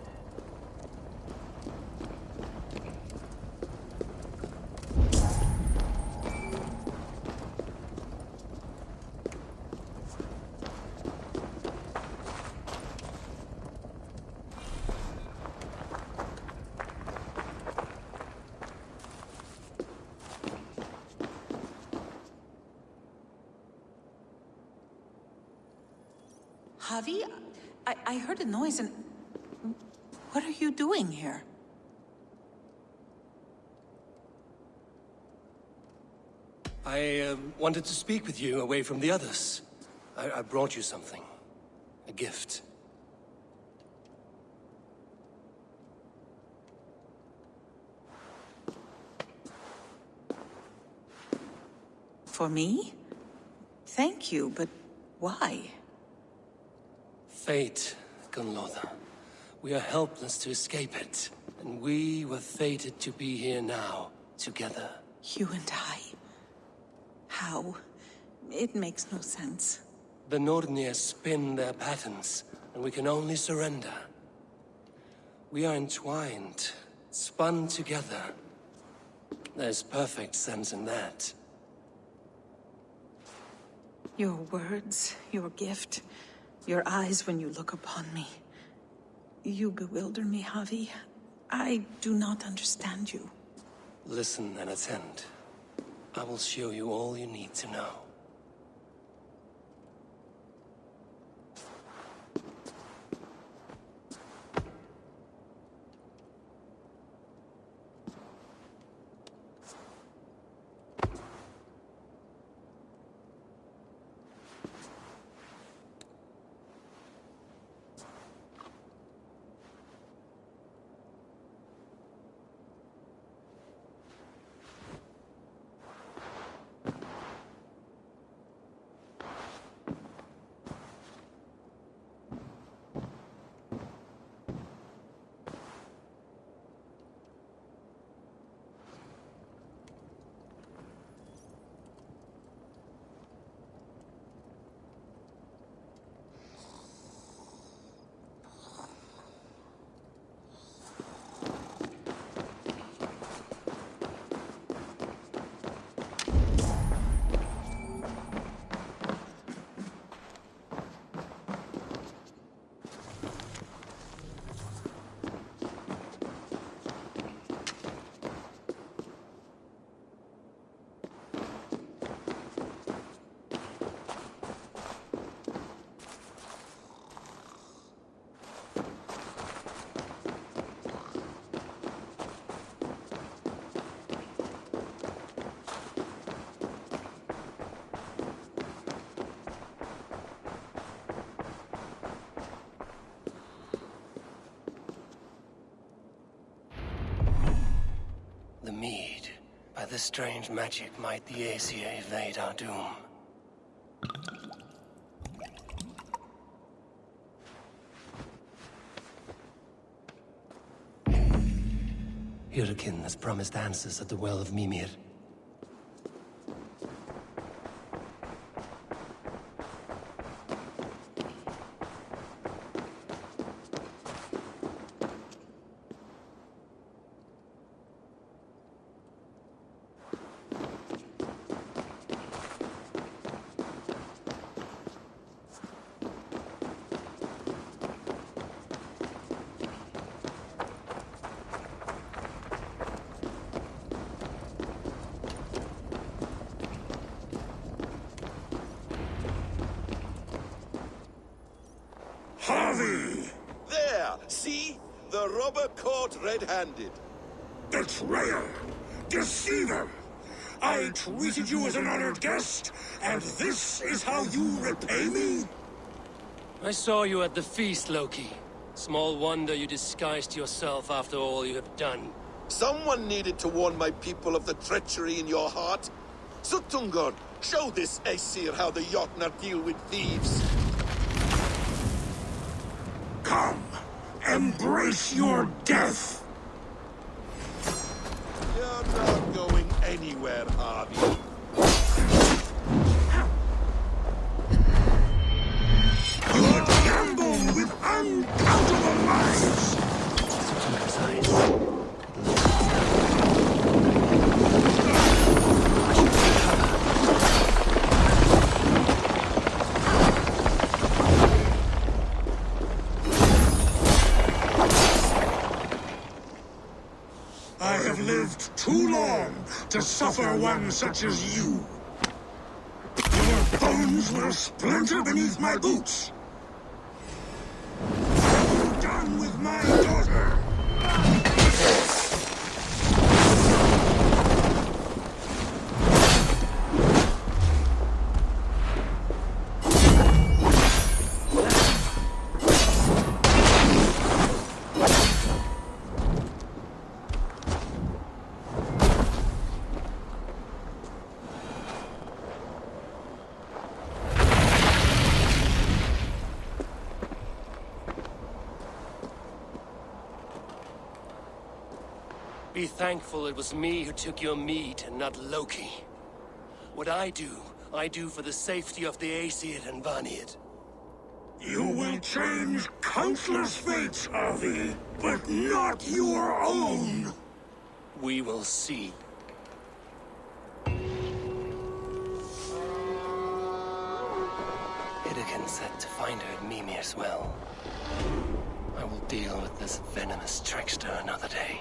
Javi, I heard a noise and... What are you doing here? I wanted to speak with you away from the others. I brought you something. A gift. For me? Thank you, but why? Fate, Gunlother. We are helpless to escape it. And we were fated to be here now, together. You and I? How? It makes no sense. The Nordnir spin their patterns, and we can only surrender. We are entwined, spun together. There's perfect sense in that. Your words, your gift, your eyes when you look upon me. You bewilder me, Javi. I do not understand you. Listen and attend. I will show you all you need to know. The mead. By this strange magic might the Aesir evade our doom. Hyrkin has promised answers at the Well of Mimir. There! See? The robber caught red-handed. Betrayer! Deceiver! I treated you as an honored guest, and this is how you repay me? I saw you at the feast, Loki. Small wonder you disguised yourself after all you have done. Someone needed to warn my people of the treachery in your heart. Suttungr, show this Aesir how the Jotnar deal with thieves. Come, embrace your death! You're not going anywhere, Harvey. You gamble with uncountable lives! I have lived too long to suffer one such as you. Your bones will splinter beneath my boots. What have you done with my daughter? Be thankful it was me who took your meat and not Loki. What I do for the safety of the Aesir and Vanir. You will change countless fates, Avi, but not your own. We will see. Hyrkin said to find her at Mimir's well. I will deal with this venomous trickster another day.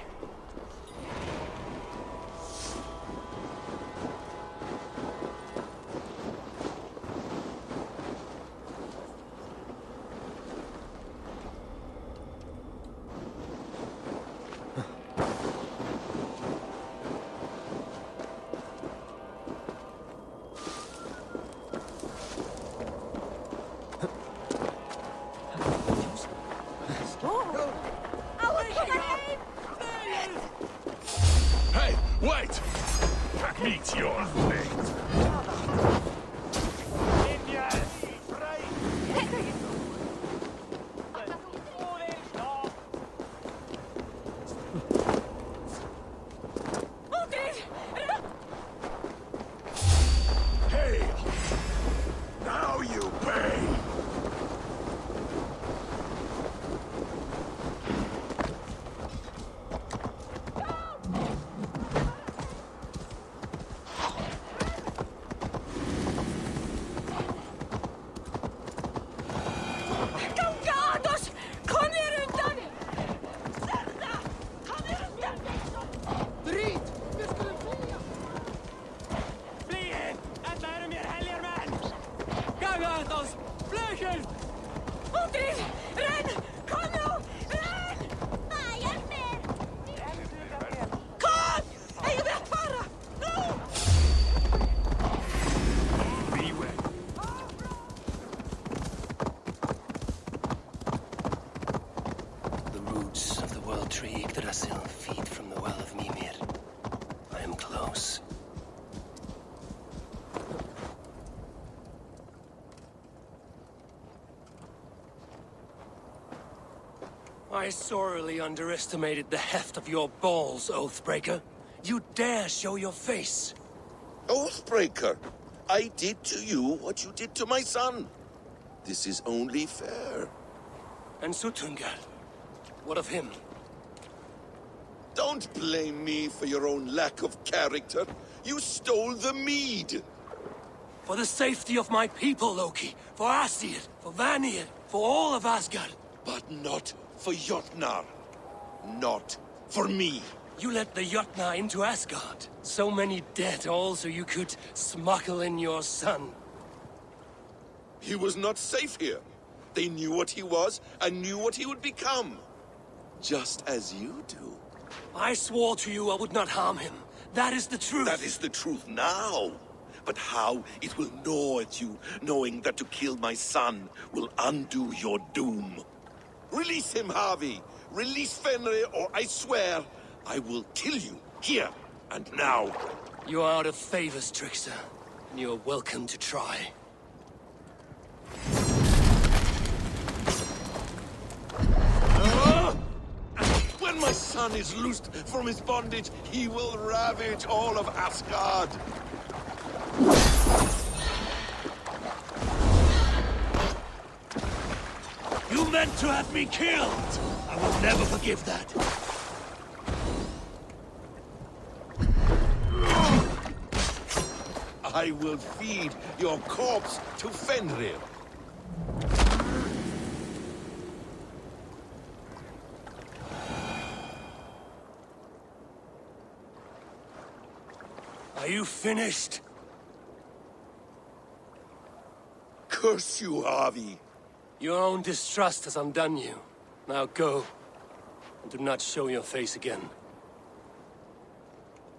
I sorely underestimated the heft of your balls, Oathbreaker. You dare show your face. Oathbreaker, I did to you what you did to my son. This is only fair. And Sutungar, what of him? Don't blame me for your own lack of character. You stole the mead. For the safety of my people, Loki. For Asir, for Vanir, for all of Asgard. But not for Jotnar. Not for me. You let the Jotnar into Asgard. So many dead, all so you could smuggle in your son. He was not safe here. They knew what he was and knew what he would become. Just as you do. I swore to you I would not harm him. That is the truth. That is the truth now. But how it will gnaw at you, knowing that to kill my son will undo your doom. Release him, Harvey. Release Fenrir, or I swear, I will kill you, here and now. You are out of favors, trickster. And you are welcome to try. When my son is loosed from his bondage, he will ravage all of Asgard. You meant to have me killed! I will never forgive that. I will feed your corpse to Fenrir. Are you finished? Curse you, Harvey. Your own distrust has undone you. Now go. And do not show your face again.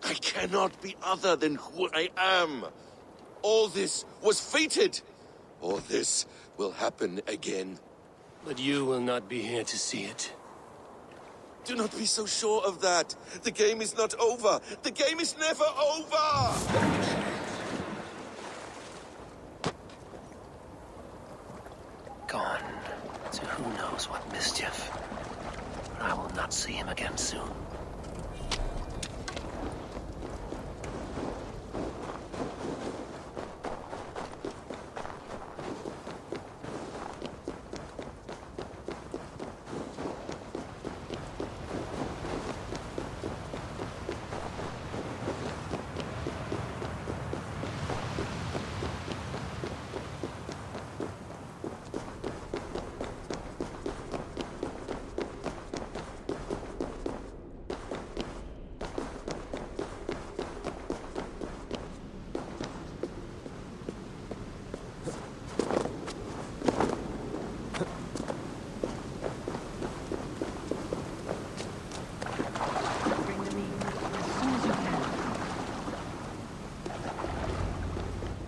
I cannot be other than who I am. All this was fated. All this will happen again. But you will not be here to see it. Do not be so sure of that. The game is not over. The game is never over! Gone to who knows what mischief. But I will not see him again soon.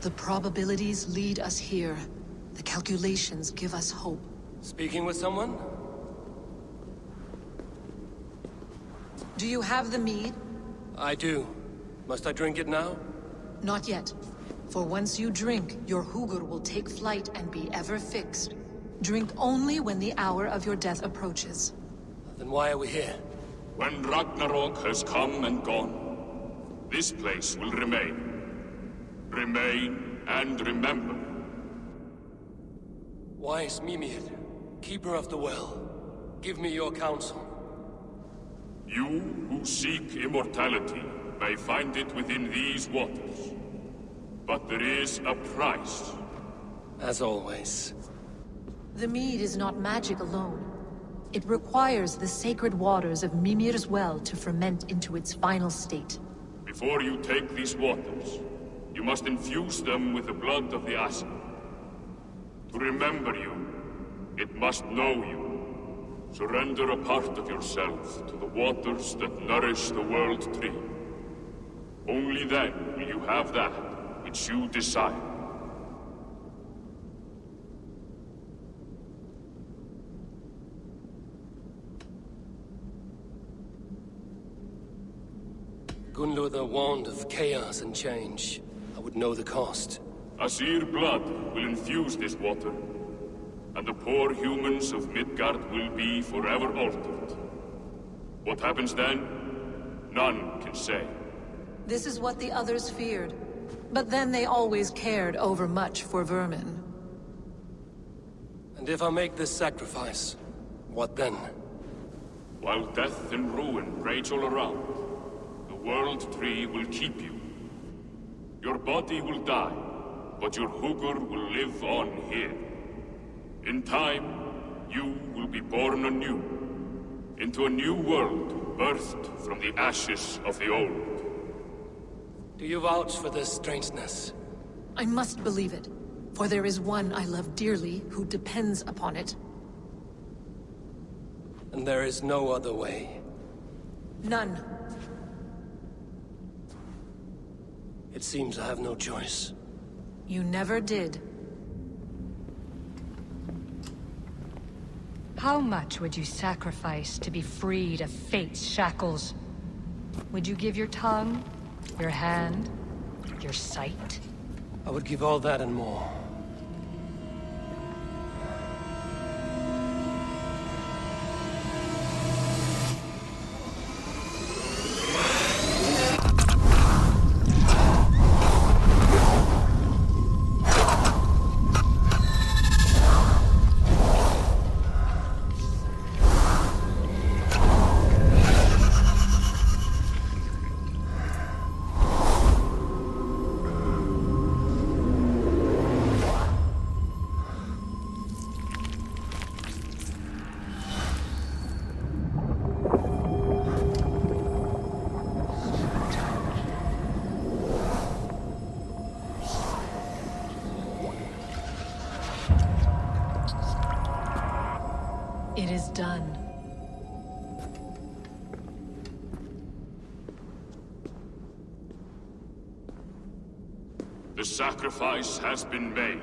The probabilities lead us here. The calculations give us hope. Speaking with someone? Do you have the mead? I do. Must I drink it now? Not yet. For once you drink, your Hugur will take flight and be ever fixed. Drink only when the hour of your death approaches. Then why are we here? When Ragnarok has come and gone, this place will remain. Remain and remember. Wise Mimir, keeper of the well, give me your counsel. You who seek immortality may find it within these waters. But there is a price. As always. The mead is not magic alone. It requires the sacred waters of Mimir's well to ferment into its final state. Before you take these waters, you must infuse them with the blood of the Asir. To remember you, it must know you. Surrender a part of yourself to the waters that nourish the World Tree. Only then will you have that which you desire. Gunlother warned of chaos and change. I would know the cost. Asir blood will infuse this water. and the poor humans of Midgard will be forever altered. What happens then? None can say. This is what the others feared. But then they always cared overmuch for vermin. And if I make this sacrifice, what then? While death and ruin rage all around, the World Tree will keep you. Your body will die, but your Hugur will live on here. In time, you will be born anew, into a new world birthed from the ashes of the old. Do you vouch for this strangeness? I must believe it, for there is one I love dearly who depends upon it. And there is no other way. None. It seems I have no choice. You never did. How much would you sacrifice to be freed of fate's shackles? Would you give your tongue, your hand, your sight? I would give all that and more. It is done. The sacrifice has been made.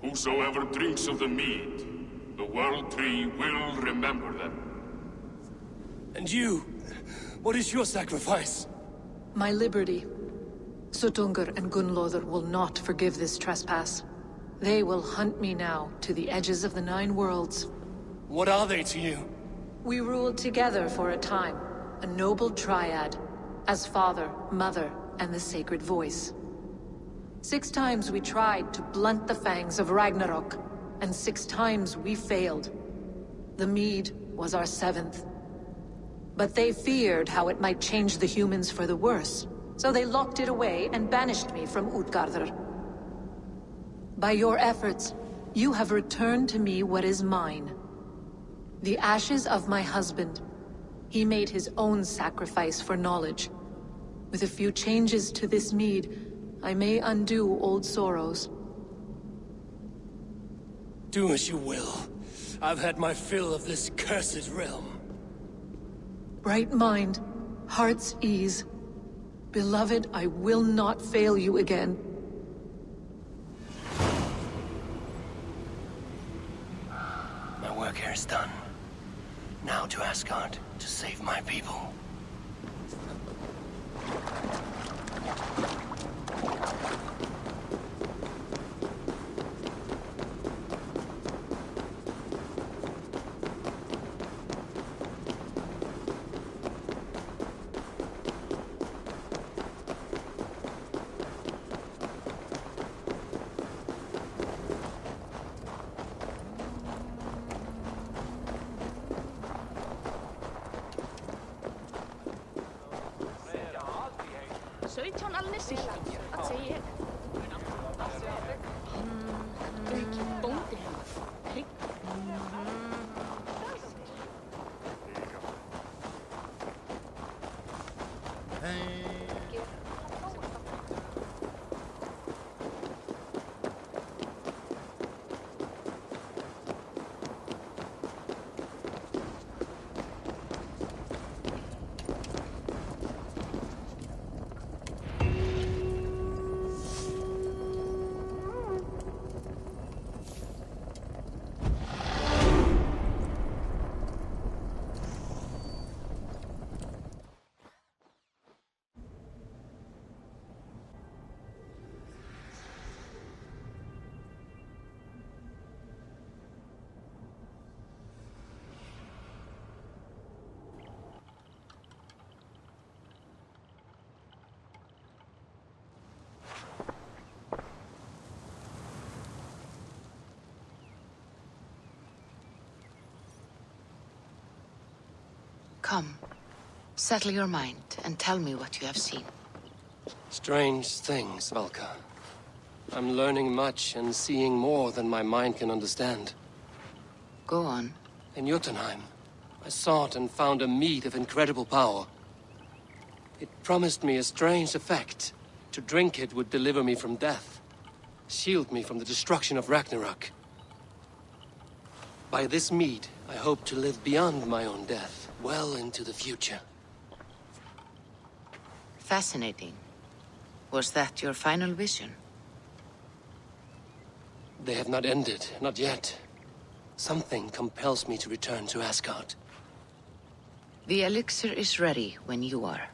Whosoever drinks of the mead, the World Tree will remember them. And you? What is your sacrifice? My liberty. Suttungr and Gunnlóðr will not forgive this trespass. They will hunt me now to the edges of the 9 worlds. What are they to you? We ruled together for a time, a noble triad, as father, mother, and the sacred voice. 6 times we tried to blunt the fangs of Ragnarok, and 6 times we failed. The mead was our 7th. But they feared how it might change the humans for the worse, so they locked it away and banished me from Utgardr. By your efforts, you have returned to me what is mine. The ashes of my husband. He made his own sacrifice for knowledge. With a few changes to this mead, I may undo old sorrows. Do as you will. I've had my fill of this cursed realm. Bright mind, heart's ease. Beloved, I will not fail you again. My work here is done. Now to Asgard to save my people. Come. Settle your mind and tell me what you have seen. Strange things, Valka. I'm learning much and seeing more than my mind can understand. Go on. In Jotunheim, I sought and found a mead of incredible power. It promised me a strange effect. To drink it would deliver me from death, shield me from the destruction of Ragnarok. By this mead, I hope to live beyond my own death, well into the future. Fascinating. Was that your final vision? They have not ended, not yet. Something compels me to return to Asgard. The elixir is ready when you are.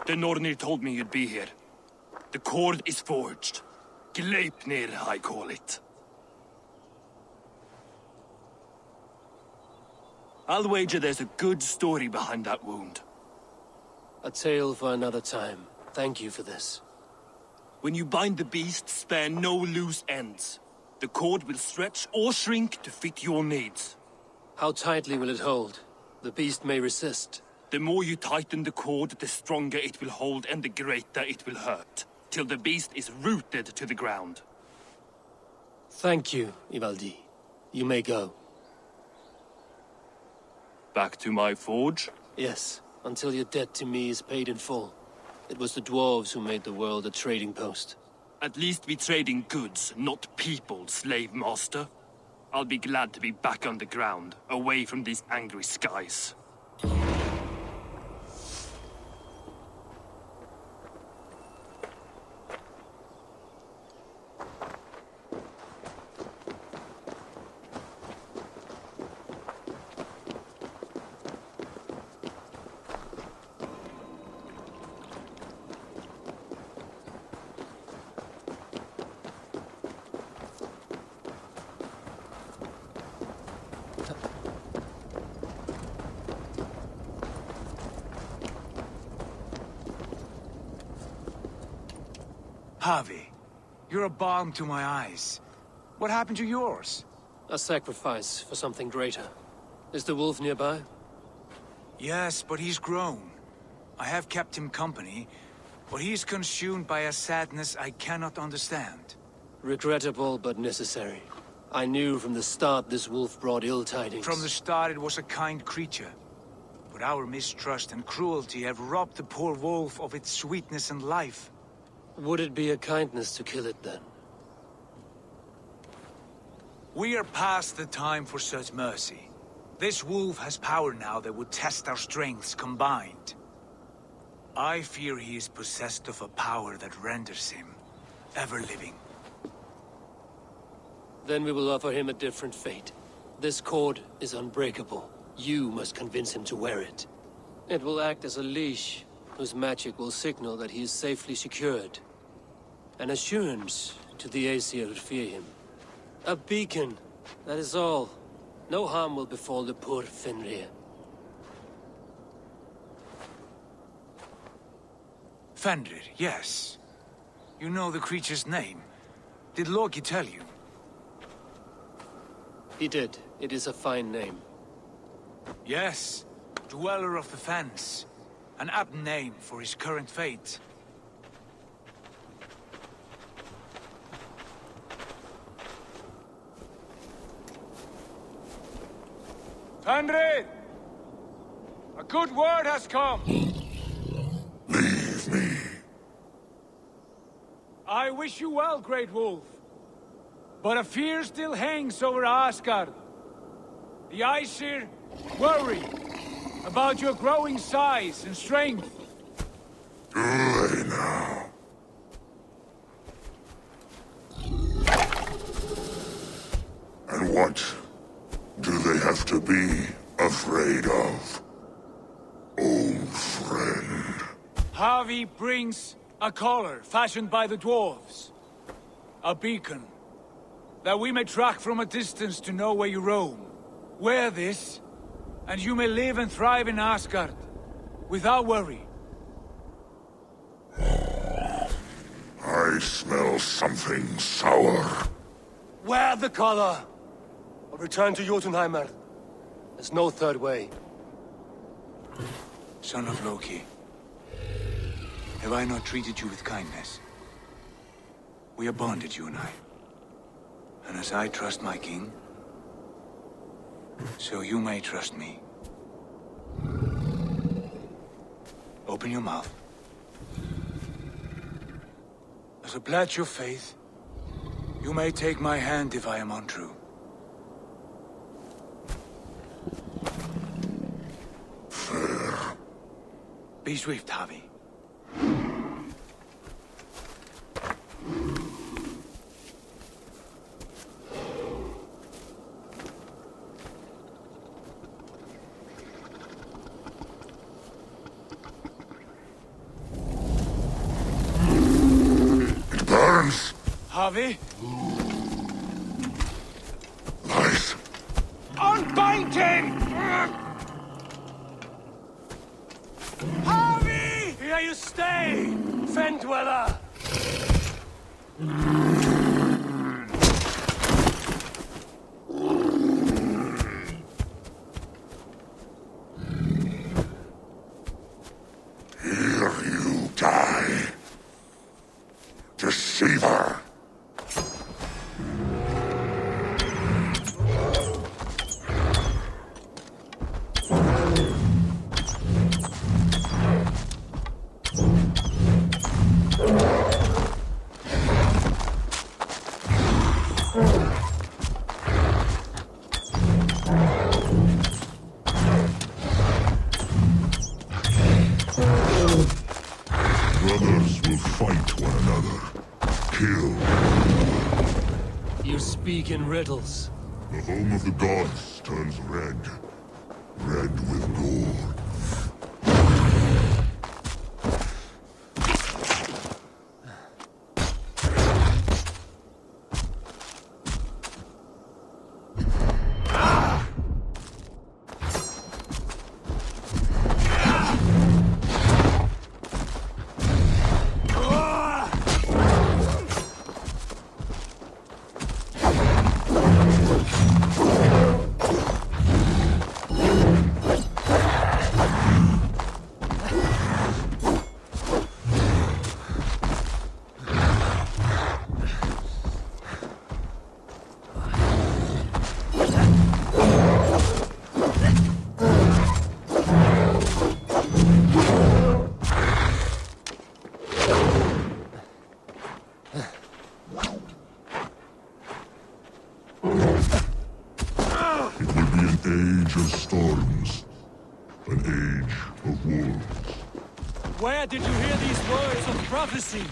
The Nornir told me you'd be here. The cord is forged. Gleipnir, I call it. I'll wager there's a good story behind that wound. A tale for another time. Thank you for this. When you bind the beast, spare no loose ends. The cord will stretch or shrink to fit your needs. How tightly will it hold? The beast may resist. The more you tighten the cord, the stronger it will hold and the greater it will hurt, till the beast is rooted to the ground. Thank you, Ivaldi. You may go. Back to my forge? Yes, until your debt to me is paid in full. It was the dwarves who made the world a trading post. At least we trade in goods, not people, slave master. I'll be glad to be back on the ground, away from these angry skies. Harvey, you're a balm to my eyes. What happened to yours? A sacrifice for something greater. Is the wolf nearby? Yes, but he's grown. I have kept him company, but he's consumed by a sadness I cannot understand. Regrettable, but necessary. I knew from the start this wolf brought ill tidings. From the start it was a kind creature. But our mistrust and cruelty have robbed the poor wolf of its sweetness and life. Would it be a kindness to kill it, then? We are past the time for such mercy. This wolf has power now that would test our strengths combined. I fear he is possessed of a power that renders him ever-living. Then we will offer him a different fate. This cord is unbreakable. You must convince him to wear it. It will act as a leash, whose magic will signal that he is safely secured. An assurance to the Aesir who fear him. A beacon, that is all. No harm will befall the poor Fenrir. Fenrir, yes. You know the creature's name. Did Loki tell you? He did. It is a fine name. Yes. Dweller of the Fens. An apt name for his current fate. Henry! A good word has come. Leave me. I wish you well, Great Wolf. But a fear still hangs over Asgard. The Aesir worry about your growing size and strength. Do they now? And what do they have to be afraid of? Old friend. Harvey brings a collar fashioned by the dwarves. A beacon, that we may track from a distance to know where you roam. Wear this, and you may live and thrive in Asgard, without worry. I smell something sour. Wear the collar! Or return to Jotunheimer. There's no third way. Son of Loki, have I not treated you with kindness? We are bonded, you and I. And as I trust my king, so you may trust me. Open your mouth. As a pledge of faith, you may take my hand if I am untrue. Fair. Be swift, Harvey. It burns. Harvey? Lies. Unbind him! Harvey! Here you stay, Fen Dweller! Here you die. Deceiver. Brothers will fight one another. Kill. You speak in riddles. The home of the gods turns red. Red with gore. Age of storms. An age of wolves. Where did you hear these words of prophecy?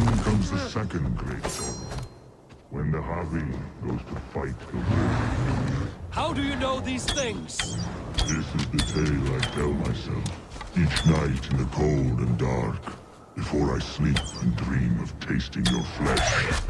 Then comes the second great sorrow, when the Havi goes to fight the war. How do you know these things? This is the tale I tell myself, each night in the cold and dark, before I sleep and dream of tasting your flesh.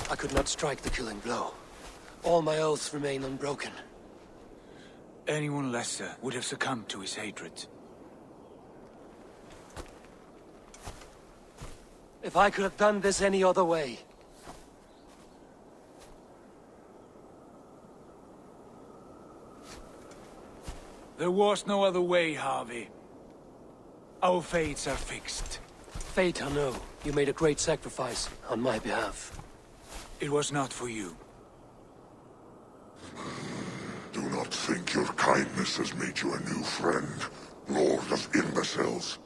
I could not strike the killing blow. All my oaths remain unbroken. Anyone lesser would have succumbed to his hatred. If I could have done this any other way. There was no other way, Harvey. Our fates are fixed. Fate, I know. You made a great sacrifice on my behalf. It was not for you. Do not think your kindness has made you a new friend, Lord of Imbeciles.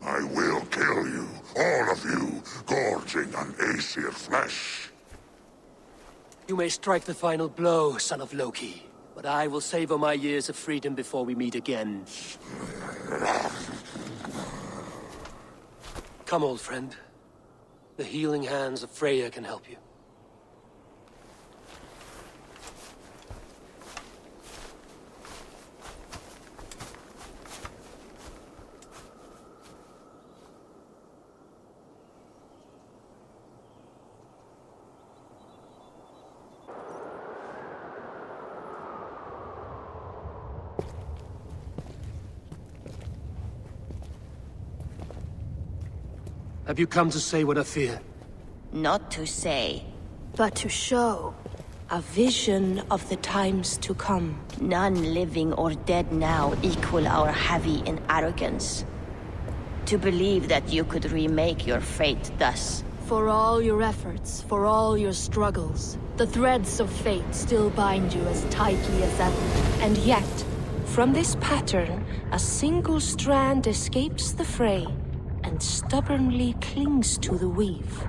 I will kill you, all of you, gorging on Aesir flesh. You may strike the final blow, son of Loki, but I will savor my years of freedom before we meet again. Come, old friend. The healing hands of Freya can help you. Have you come to say what I fear? Not to say, but to show. A vision of the times to come. None living or dead now equal our heavy in arrogance. To believe that you could remake your fate thus. For all your efforts, for all your struggles, the threads of fate still bind you as tightly as ever. And yet, from this pattern, a single strand escapes the fray and stubbornly clings to the weave.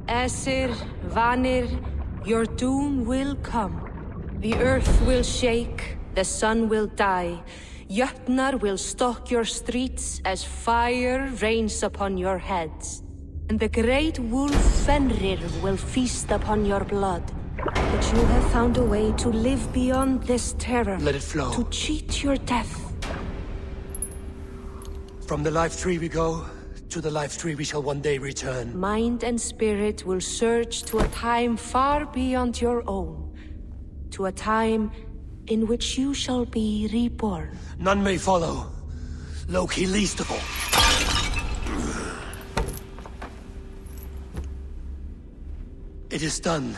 Aesir, Vanir, your doom will come. The earth will shake, the sun will die, Jötnar will stalk your streets as fire rains upon your heads. And the great wolf Fenrir will feast upon your blood. But you have found a way to live beyond this terror. Let it flow. To cheat your death. From the life tree we go, to the life tree we shall one day return. Mind and spirit will surge to a time far beyond your own. To a time in which you shall be reborn. None may follow. Loki least of all. It is done.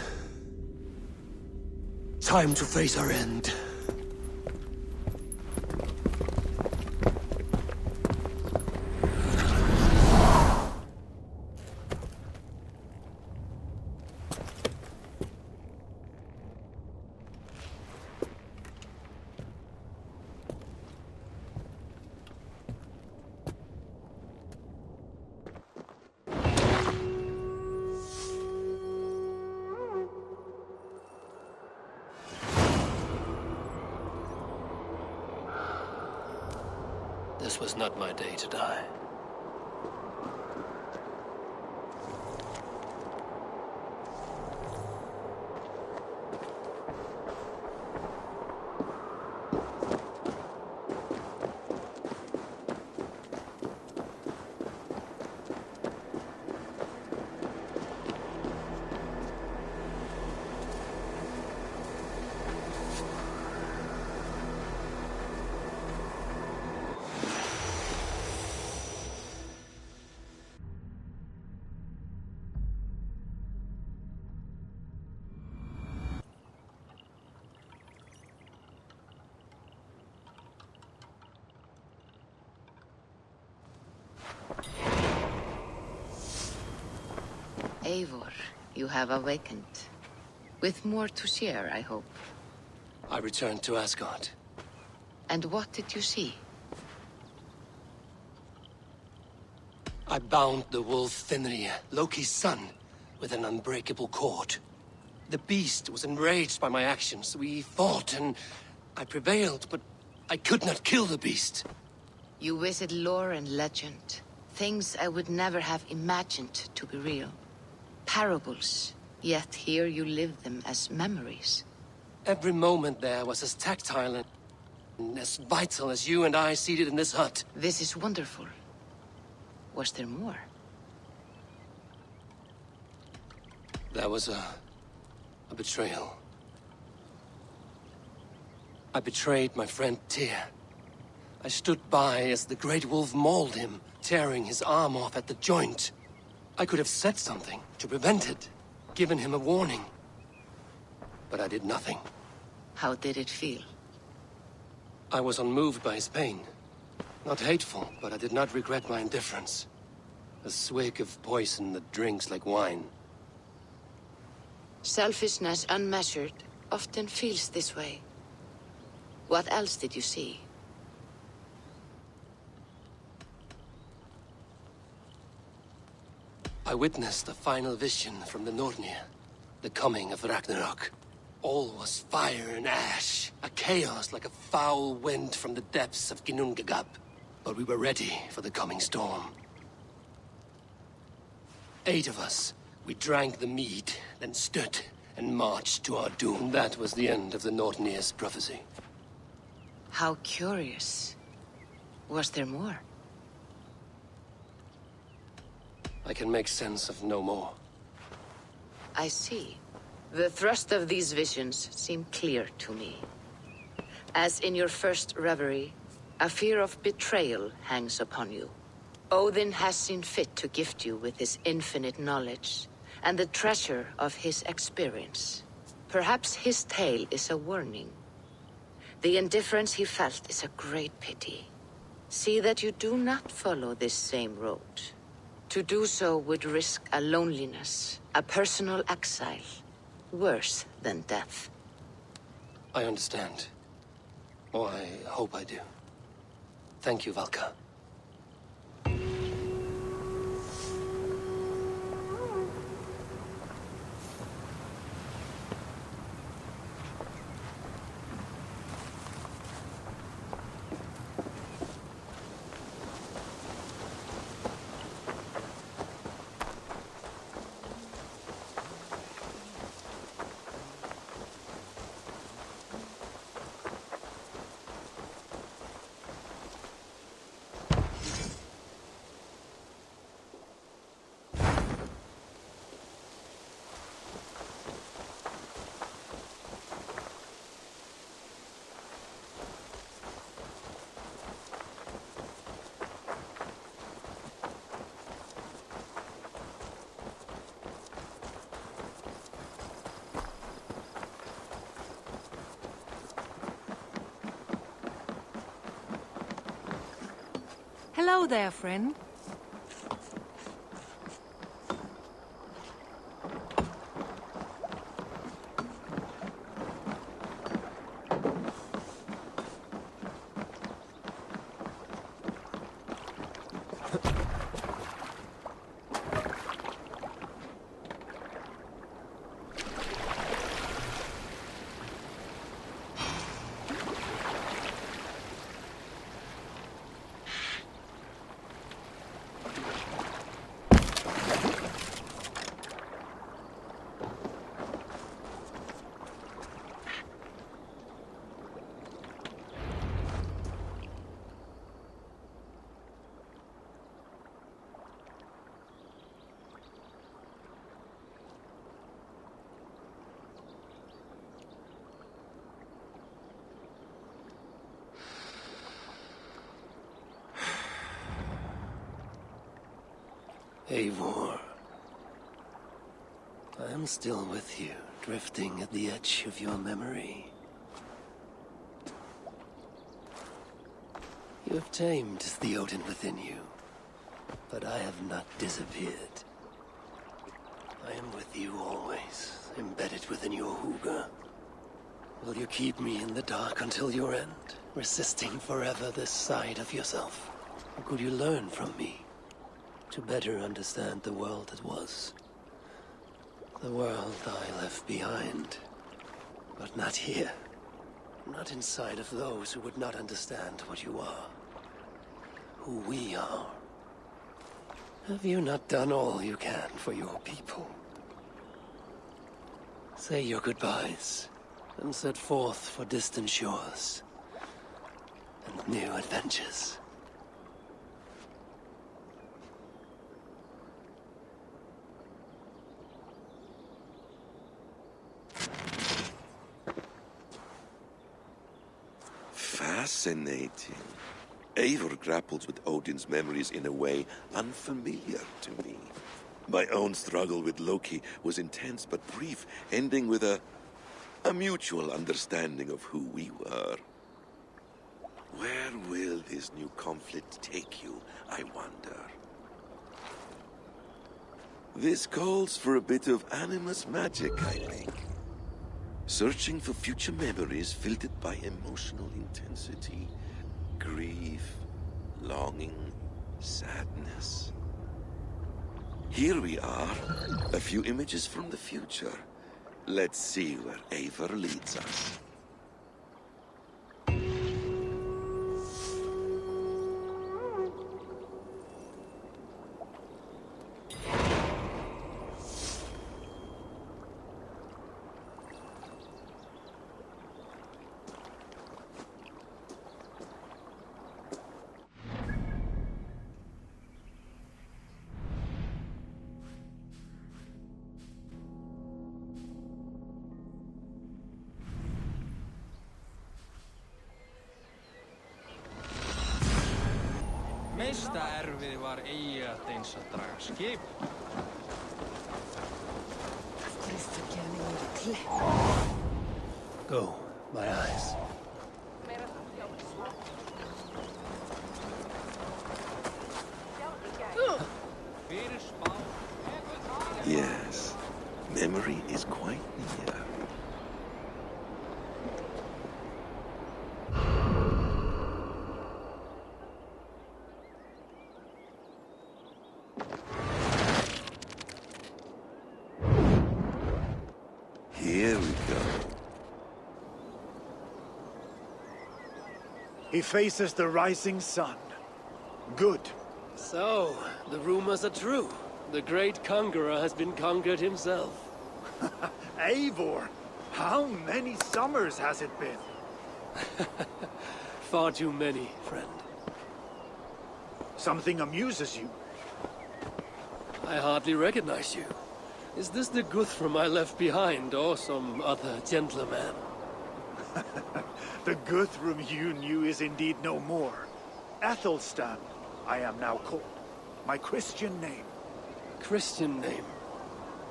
Time to face our end. This was not my day to die. Eivor, you have awakened. With more to share, I hope. I returned to Asgard. And what did you see? I bound the wolf Fenrir, Loki's son, with an unbreakable cord. The beast was enraged by my actions. We fought, and I prevailed, but I could not kill the beast. You visit lore and legend. Things I would never have imagined to be real. Parables, yet here you live them as memories. Every moment there was as tactile and as vital as you and I seated in this hut. This is wonderful. Was there more? There was a betrayal. I betrayed my friend Tyr. I stood by as the great wolf mauled him, tearing his arm off at the joint. I could have said something to prevent it, given him a warning. But I did nothing. How did it feel? I was unmoved by his pain. Not hateful, but I did not regret my indifference. A swig of poison that drinks like wine. Selfishness unmeasured often feels this way. What else did you see? I witnessed the final vision from the Nornir, the coming of Ragnarok. All was fire and ash, a chaos like a foul wind from the depths of Ginnungagap. But we were ready for the coming storm. 8 of us, we drank the mead, then stood and marched to our doom. That was the end of the Nornir's prophecy. How curious. Was there more? I can make sense of no more. I see. The thrust of these visions seem clear to me. As in your first reverie, a fear of betrayal hangs upon you. Odin has seen fit to gift you with his infinite knowledge, and the treasure of his experience. Perhaps his tale is a warning. The indifference he felt is a great pity. See that you do not follow this same road. To do so would risk a loneliness, a personal exile, worse than death. I understand. Or I hope I do. Thank you, Valka. Hello there, friend. Eivor, I am still with you, drifting at the edge of your memory. You have tamed the Odin within you, but I have not disappeared. I am with you always, embedded within your hooga. Will you keep me in the dark until your end, resisting forever this side of yourself? Or could you learn from me? To better understand the world that was. The world I left behind. But not here. Not inside of those who would not understand what you are. Who we are. Have you not done all you can for your people? Say your goodbyes, and set forth for distant shores. And new adventures. Fascinating. Eivor grapples with Odin's memories in a way unfamiliar to me. My own struggle with Loki was intense but brief, ending with a mutual understanding of who we were. Where will this new conflict take you, I wonder? This calls for a bit of animus magic, I think. Searching for future memories filtered by emotional intensity, grief, longing, sadness. Here we are, a few images from the future. Let's see where Eivor leads us. Mistä ärvi var iatinsa draga skip? Go, my eyes. Yes, memory is quite near. Here we go. He faces the rising sun. Good. So, the rumors are true. The great conqueror has been conquered himself. Eivor, how many summers has it been? Far too many, friend. Something amuses you. I hardly recognize you. Is this the Guthrum I left behind, or some other gentleman? The Guthrum you knew is indeed no more. Athelstan, I am now called. My Christian name. Christian name?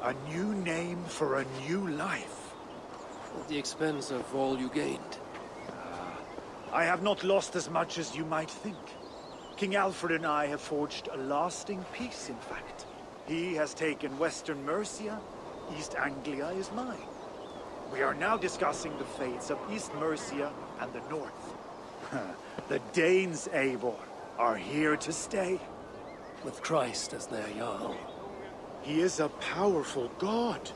A new name for a new life. At the expense of all you gained. I have not lost as much as you might think. King Alfred and I have forged a lasting peace, in fact. He has taken Western Mercia, East Anglia is mine. We are now discussing the fates of East Mercia and the North. The Danes, Eivor, are here to stay. With Christ as their Jarl. He is a powerful god.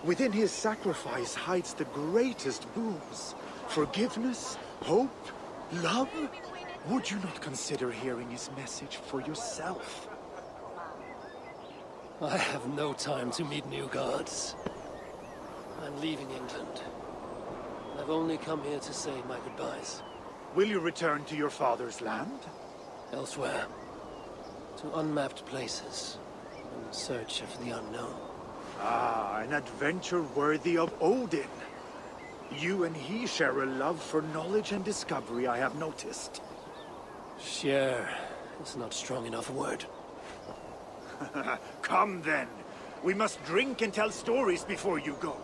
Within his sacrifice hides the greatest boons. Forgiveness, hope, love. Would you not consider hearing his message for yourself? I have no time to meet new gods. I'm leaving England. I've only come here to say my goodbyes. Will you return to your father's land? Elsewhere. To unmapped places. In search of the unknown. Ah, an adventure worthy of Odin. You and he share a love for knowledge and discovery, I have noticed. Share is not strong enough a word. Come then. We must drink and tell stories before you go.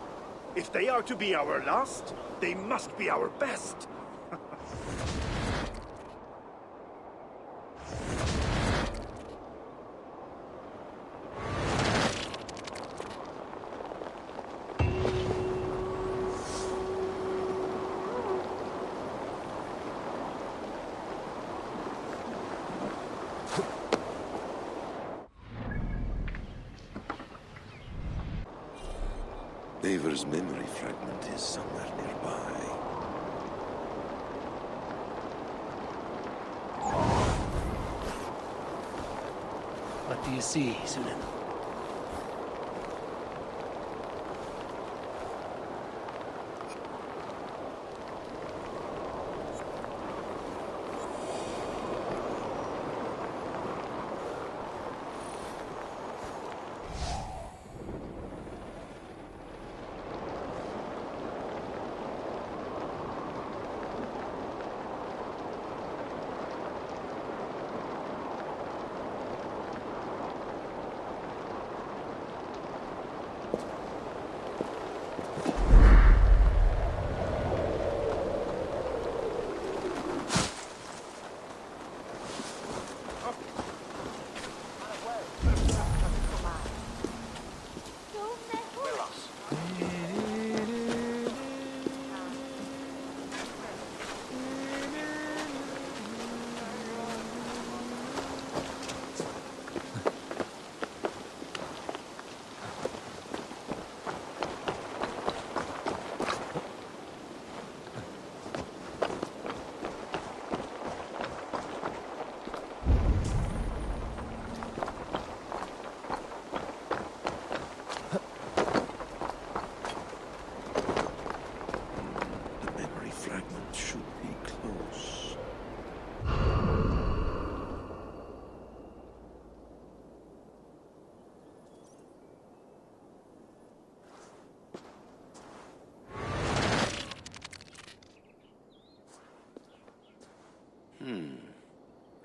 If they are to be our last, they must be our best. Eivor's memory fragment is somewhere nearby. What do you see, Sunan?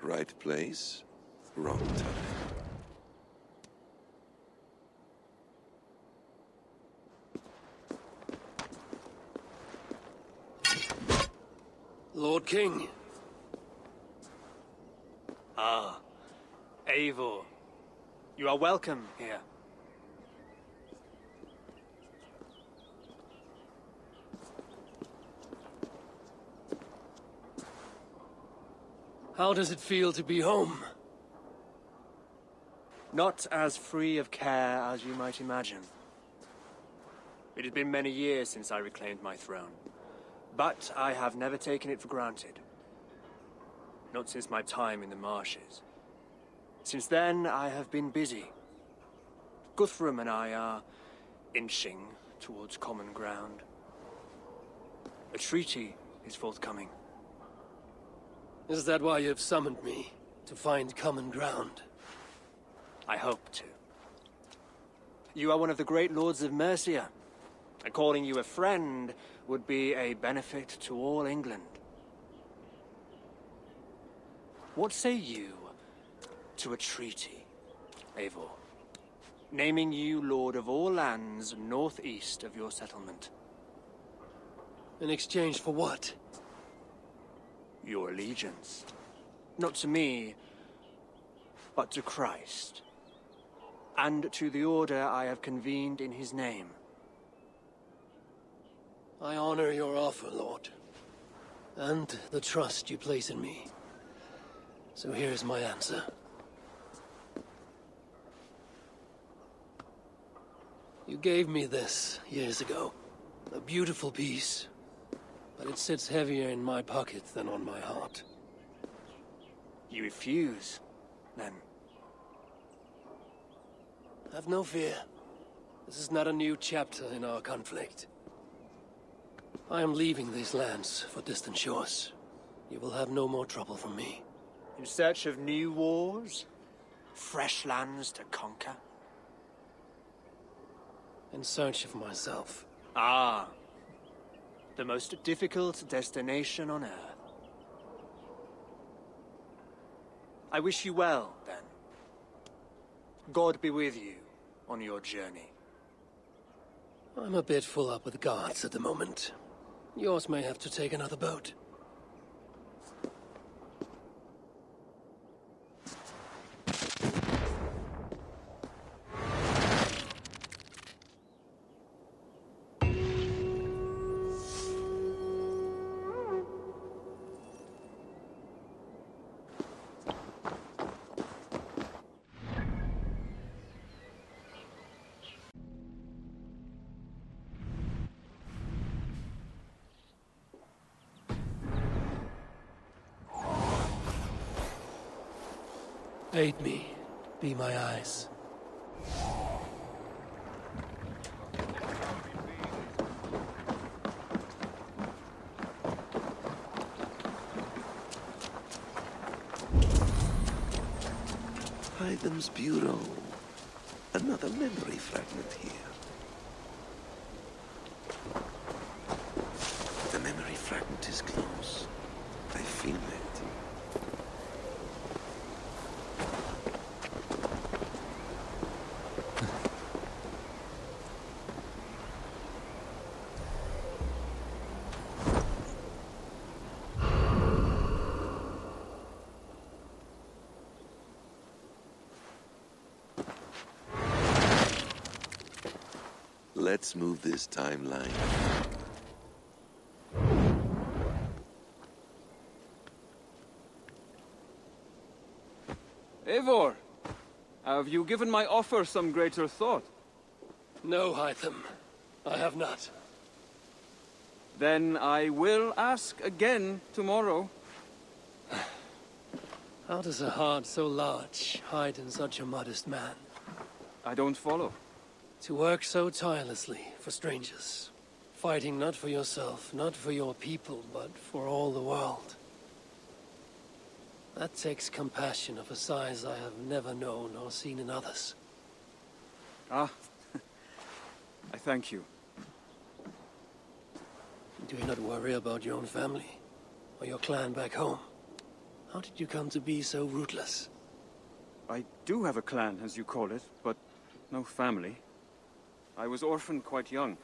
Right place, wrong time. Lord King. Ah, Eivor. You are welcome here. How does it feel to be home? Not as free of care as you might imagine. It has been many years since I reclaimed my throne, but I have never taken it for granted. Not since my time in the marshes. Since then, I have been busy. Guthrum and I are inching towards common ground. A treaty is forthcoming. Is that why you've summoned me? To find common ground? I hope to. You are one of the great lords of Mercia, and calling you a friend would be a benefit to all England. What say you to a treaty, Eivor? Naming you lord of all lands northeast of your settlement. In exchange for what? Your allegiance. Not to me, but to Christ, and to the order I have convened in his name. I honor your offer, Lord, and the trust you place in me. So here's my answer. You gave me this years ago. A beautiful piece, but it sits heavier in my pocket than on my heart. You refuse, then? Have no fear. This is not a new chapter in our conflict. I am leaving these lands for distant shores. You will have no more trouble from me. In search of new wars? Fresh lands to conquer? In search of myself. Ah. The most difficult destination on Earth. I wish you well, then. God be with you on your journey. I'm a bit full up with guards at the moment. Yours may have to take another boat. Aid me. Be my eyes. Hytham's Bureau. Another memory fragment here. The memory fragment is close. I feel it. Let's move this timeline. Eivor, have you given my offer some greater thought? No, Hytham. I have not. Then I will ask again tomorrow. How does a heart so large hide in such a modest man? I don't follow. To work so tirelessly for strangers. Fighting not for yourself, not for your people, but for all the world. That takes compassion of a size I have never known or seen in others. Ah, I thank you. Do you not worry about your own family? Or your clan back home? How did you come to be so rootless? I do have a clan, as you call it, but no family. I was orphaned quite young.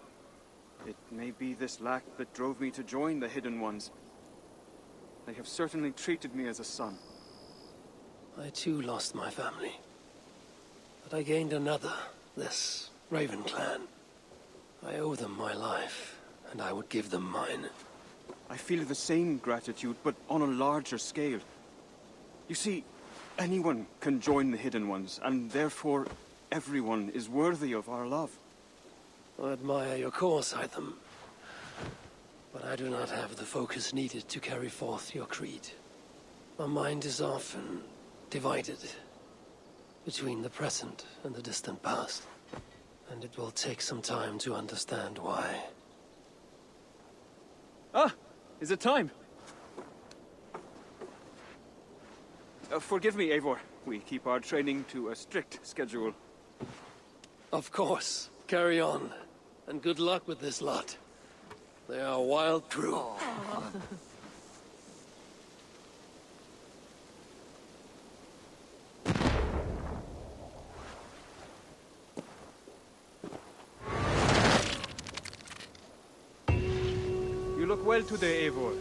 It may be this lack that drove me to join the Hidden Ones. They have certainly treated me as a son. I too lost my family. But I gained another, this Raven clan. I owe them my life, and I would give them mine. I feel the same gratitude, but on a larger scale. You see, anyone can join the Hidden Ones, and therefore everyone is worthy of our love. I admire your cause, Hytham. But I do not have the focus needed to carry forth your creed. My mind is often divided between the present and the distant past. And it will take some time to understand why. Ah! Is it time? Forgive me, Eivor. We keep our training to a strict schedule. Of course. Carry on. And good luck with this lot. They are a wild crew. You look well today, Eivor.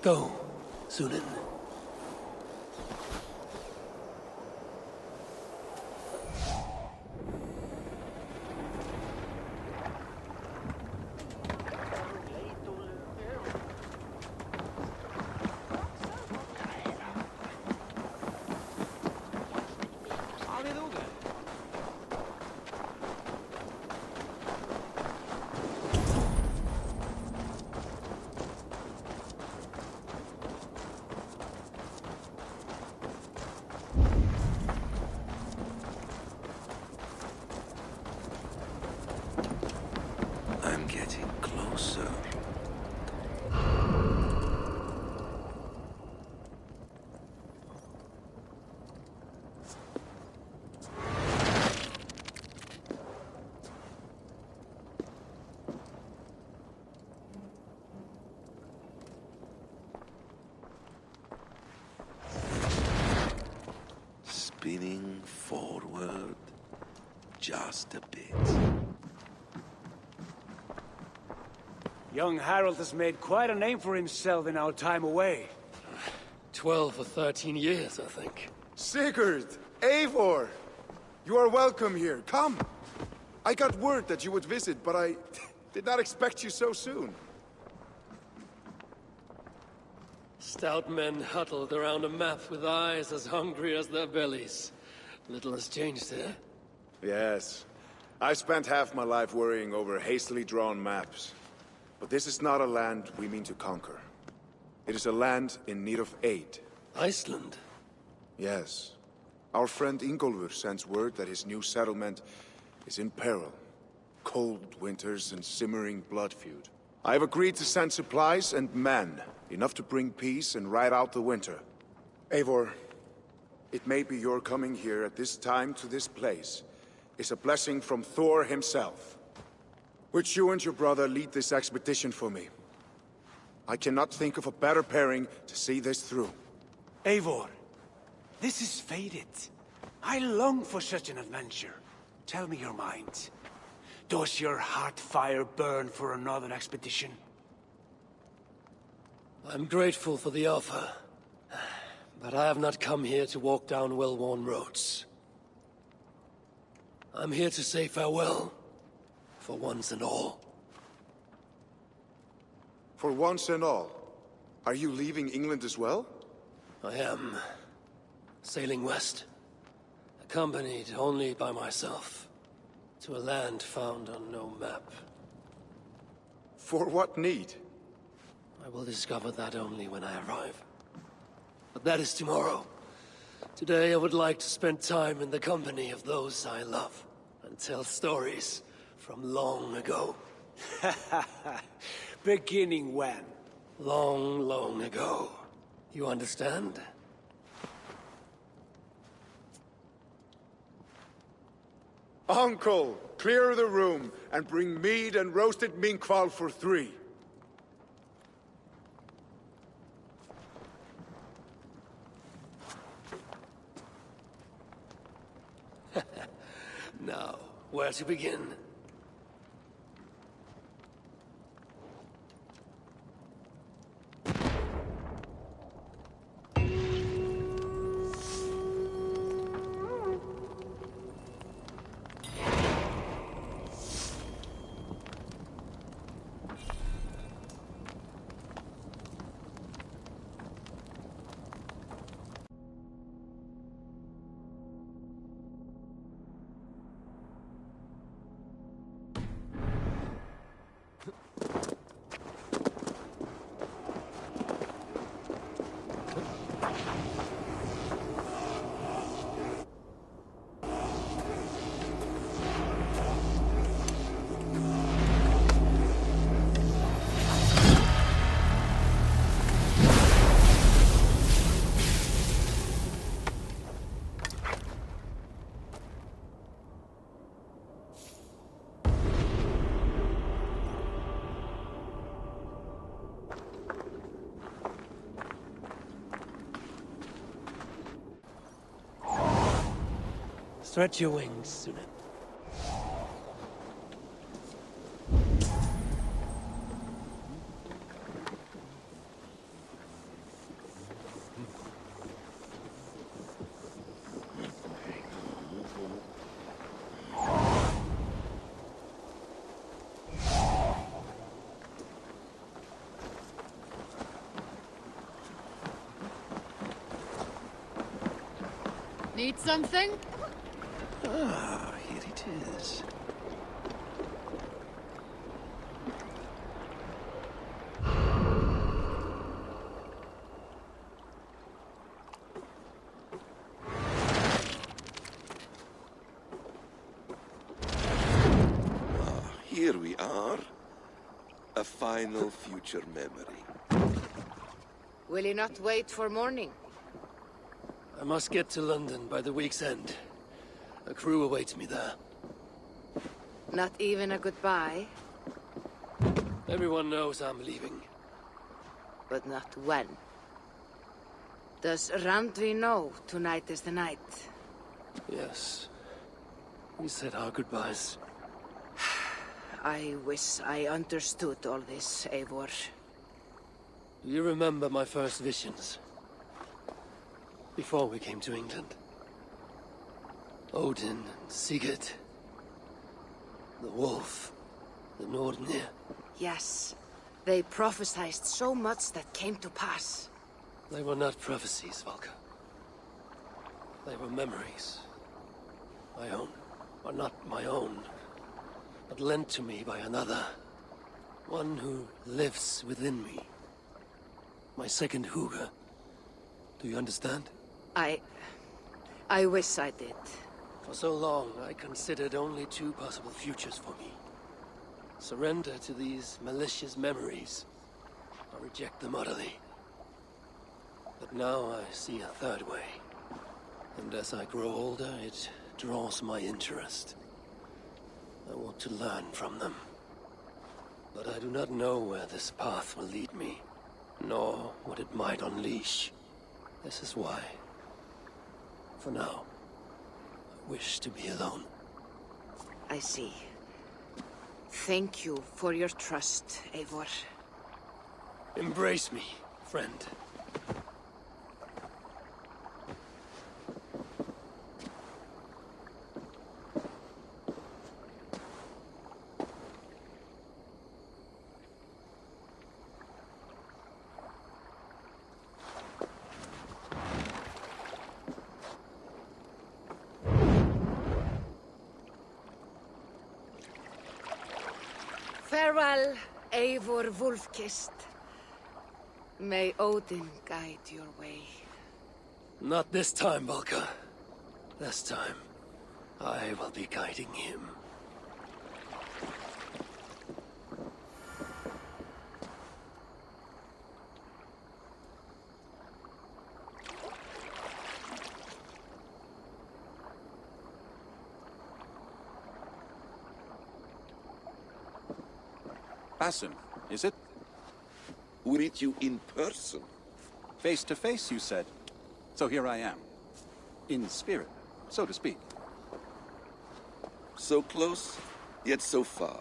Go, Sunan. I'm getting closer. Spinning forward just a bit. Young Harold has made quite a name for himself in our time away. 12 or 13 years, I think. Sigurd! Eivor! You are welcome here. Come! I got word that you would visit, but I did not expect you so soon. Stout men huddled around a map with eyes as hungry as their bellies. Little has changed here. Yes. I spent half my life worrying over hastily drawn maps. But this is not a land we mean to conquer. It is a land in need of aid. Iceland? Yes. Our friend Ingólfur sends word that his new settlement is in peril. Cold winters and simmering blood feud. I have agreed to send supplies and men, enough to bring peace and ride out the winter. Eivor, it may be your coming here at this time to this place is a blessing from Thor himself. Would you and your brother lead this expedition for me? I cannot think of a better pairing to see this through. Eivor, this is fated. I long for such an adventure. Tell me your mind. Does your heart fire burn for another expedition? I'm grateful for the offer. But I have not come here to walk down well-worn roads. I'm here to say farewell. For once and all. For once and all? Are you leaving England as well? I am. Sailing west. Accompanied only by myself. To a land found on no map. For what need? I will discover that only when I arrive. But that is tomorrow. Today I would like to spend time in the company of those I love. And tell stories from long ago. Beginning when? Long, long ago. You understand? Uncle, clear the room and bring mead and roasted minkval for 3. Now, where to begin? Stretch your wings, Sunan. Need something? Ah, here it is. Here we are. A final future memory. Will you not wait for morning? I must get to London by the week's end. A crew awaits me there. Not even a goodbye? Everyone knows I'm leaving. But not when. Does Randvi know tonight is the night? Yes. We said our goodbyes. I wish I understood all this, Eivor. Do you remember my first visions? Before we came to England. Odin and Sigurd. The wolf. The Nordnir. Yes. They prophesied so much that came to pass. They were not prophecies, Valka. They were memories. My own. Or not my own. But lent to me by another. One who lives within me. My second Huga. Do you understand? I wish I did. For so long, I considered only two possible futures for me. Surrender to these malicious memories, or reject them utterly. But now I see a third way. And as I grow older, it draws my interest. I want to learn from them. But I do not know where this path will lead me, nor what it might unleash. This is why, for now, I wish to be alone. I see. Thank you for your trust, Eivor. Embrace me, friend. Farewell, Eivor Wolfkist. May Odin guide your way. Not this time, Valka. This time, I will be guiding him. Basim, is it? We meet you in person. Face to face, you said. So here I am. In spirit, so to speak. So close, yet so far.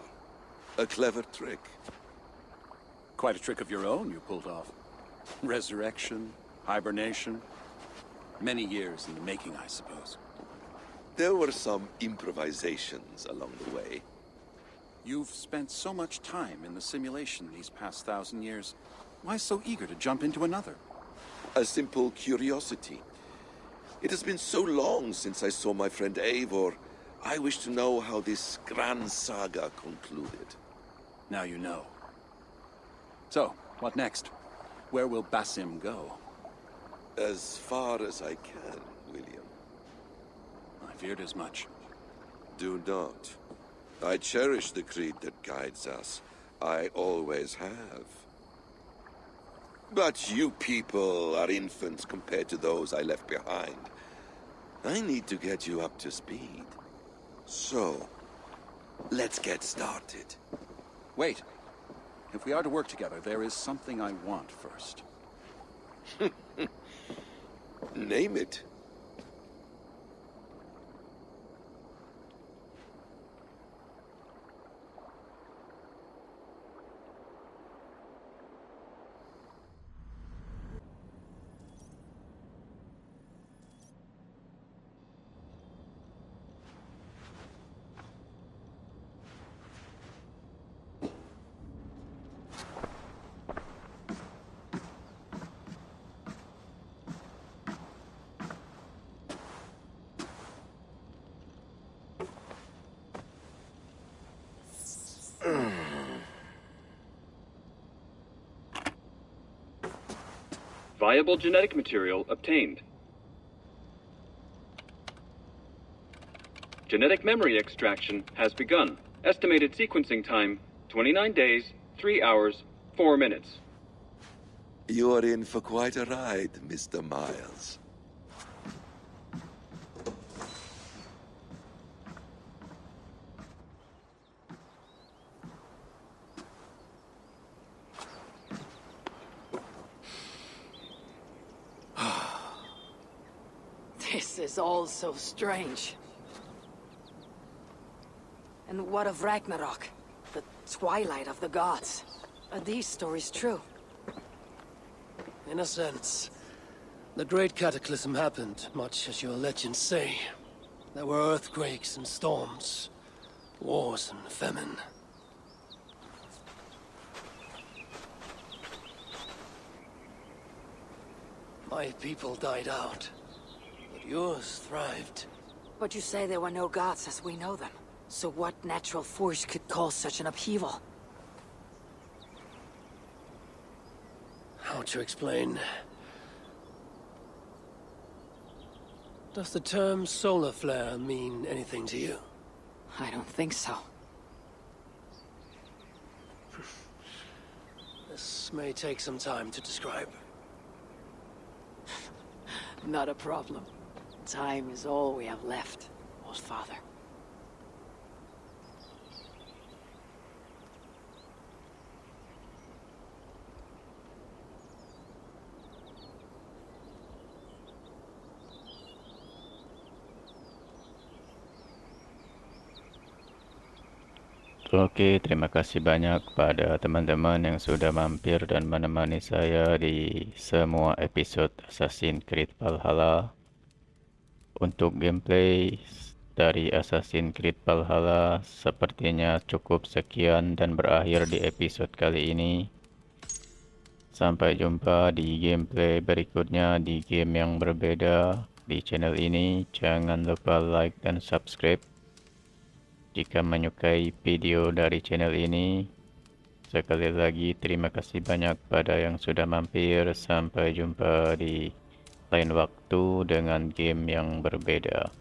A clever trick. Quite a trick of your own you pulled off. Resurrection, hibernation. Many years in the making, I suppose. There were some improvisations along the way. You've spent so much time in the simulation these past 1,000 years. Why so eager to jump into another? A simple curiosity. It has been so long since I saw my friend Eivor. I wish to know how this grand saga concluded. Now you know. So, what next? Where will Basim go? As far as I can, William. I feared as much. Do not. I cherish the creed that guides us. I always have. But you people are infants compared to those I left behind. I need to get you up to speed. So, let's get started. Wait. If we are to work together, there is something I want first. Name it. Viable genetic material obtained. Genetic memory extraction has begun. Estimated sequencing time, 29 days, 3 hours, 4 minutes. You're in for quite a ride, Mr. Miles. This is all so strange. And what of Ragnarok? The twilight of the gods? Are these stories true? In a sense, the great cataclysm happened, much as your legends say. There were earthquakes and storms, wars and famine. My people died out, but yours thrived. But you say there were no gods as we know them. So what natural force could cause such an upheaval? How to explain? Does the term solar flare mean anything to you? I don't think so. This may take some time to describe. Not a problem. Time is all we have left, old father. Oke, terima kasih banyak kepada teman-teman yang sudah mampir dan menemani saya di semua episode Assassin's Creed Valhalla. Untuk gameplay dari Assassin's Creed Valhalla sepertinya cukup sekian dan berakhir di episode kali ini. Sampai jumpa di gameplay berikutnya di game yang berbeda di channel ini. Jangan lupa like dan subscribe jika menyukai video dari channel ini. Sekali lagi terima kasih banyak pada yang sudah mampir. Sampai jumpa di lain waktu dengan game yang berbeda.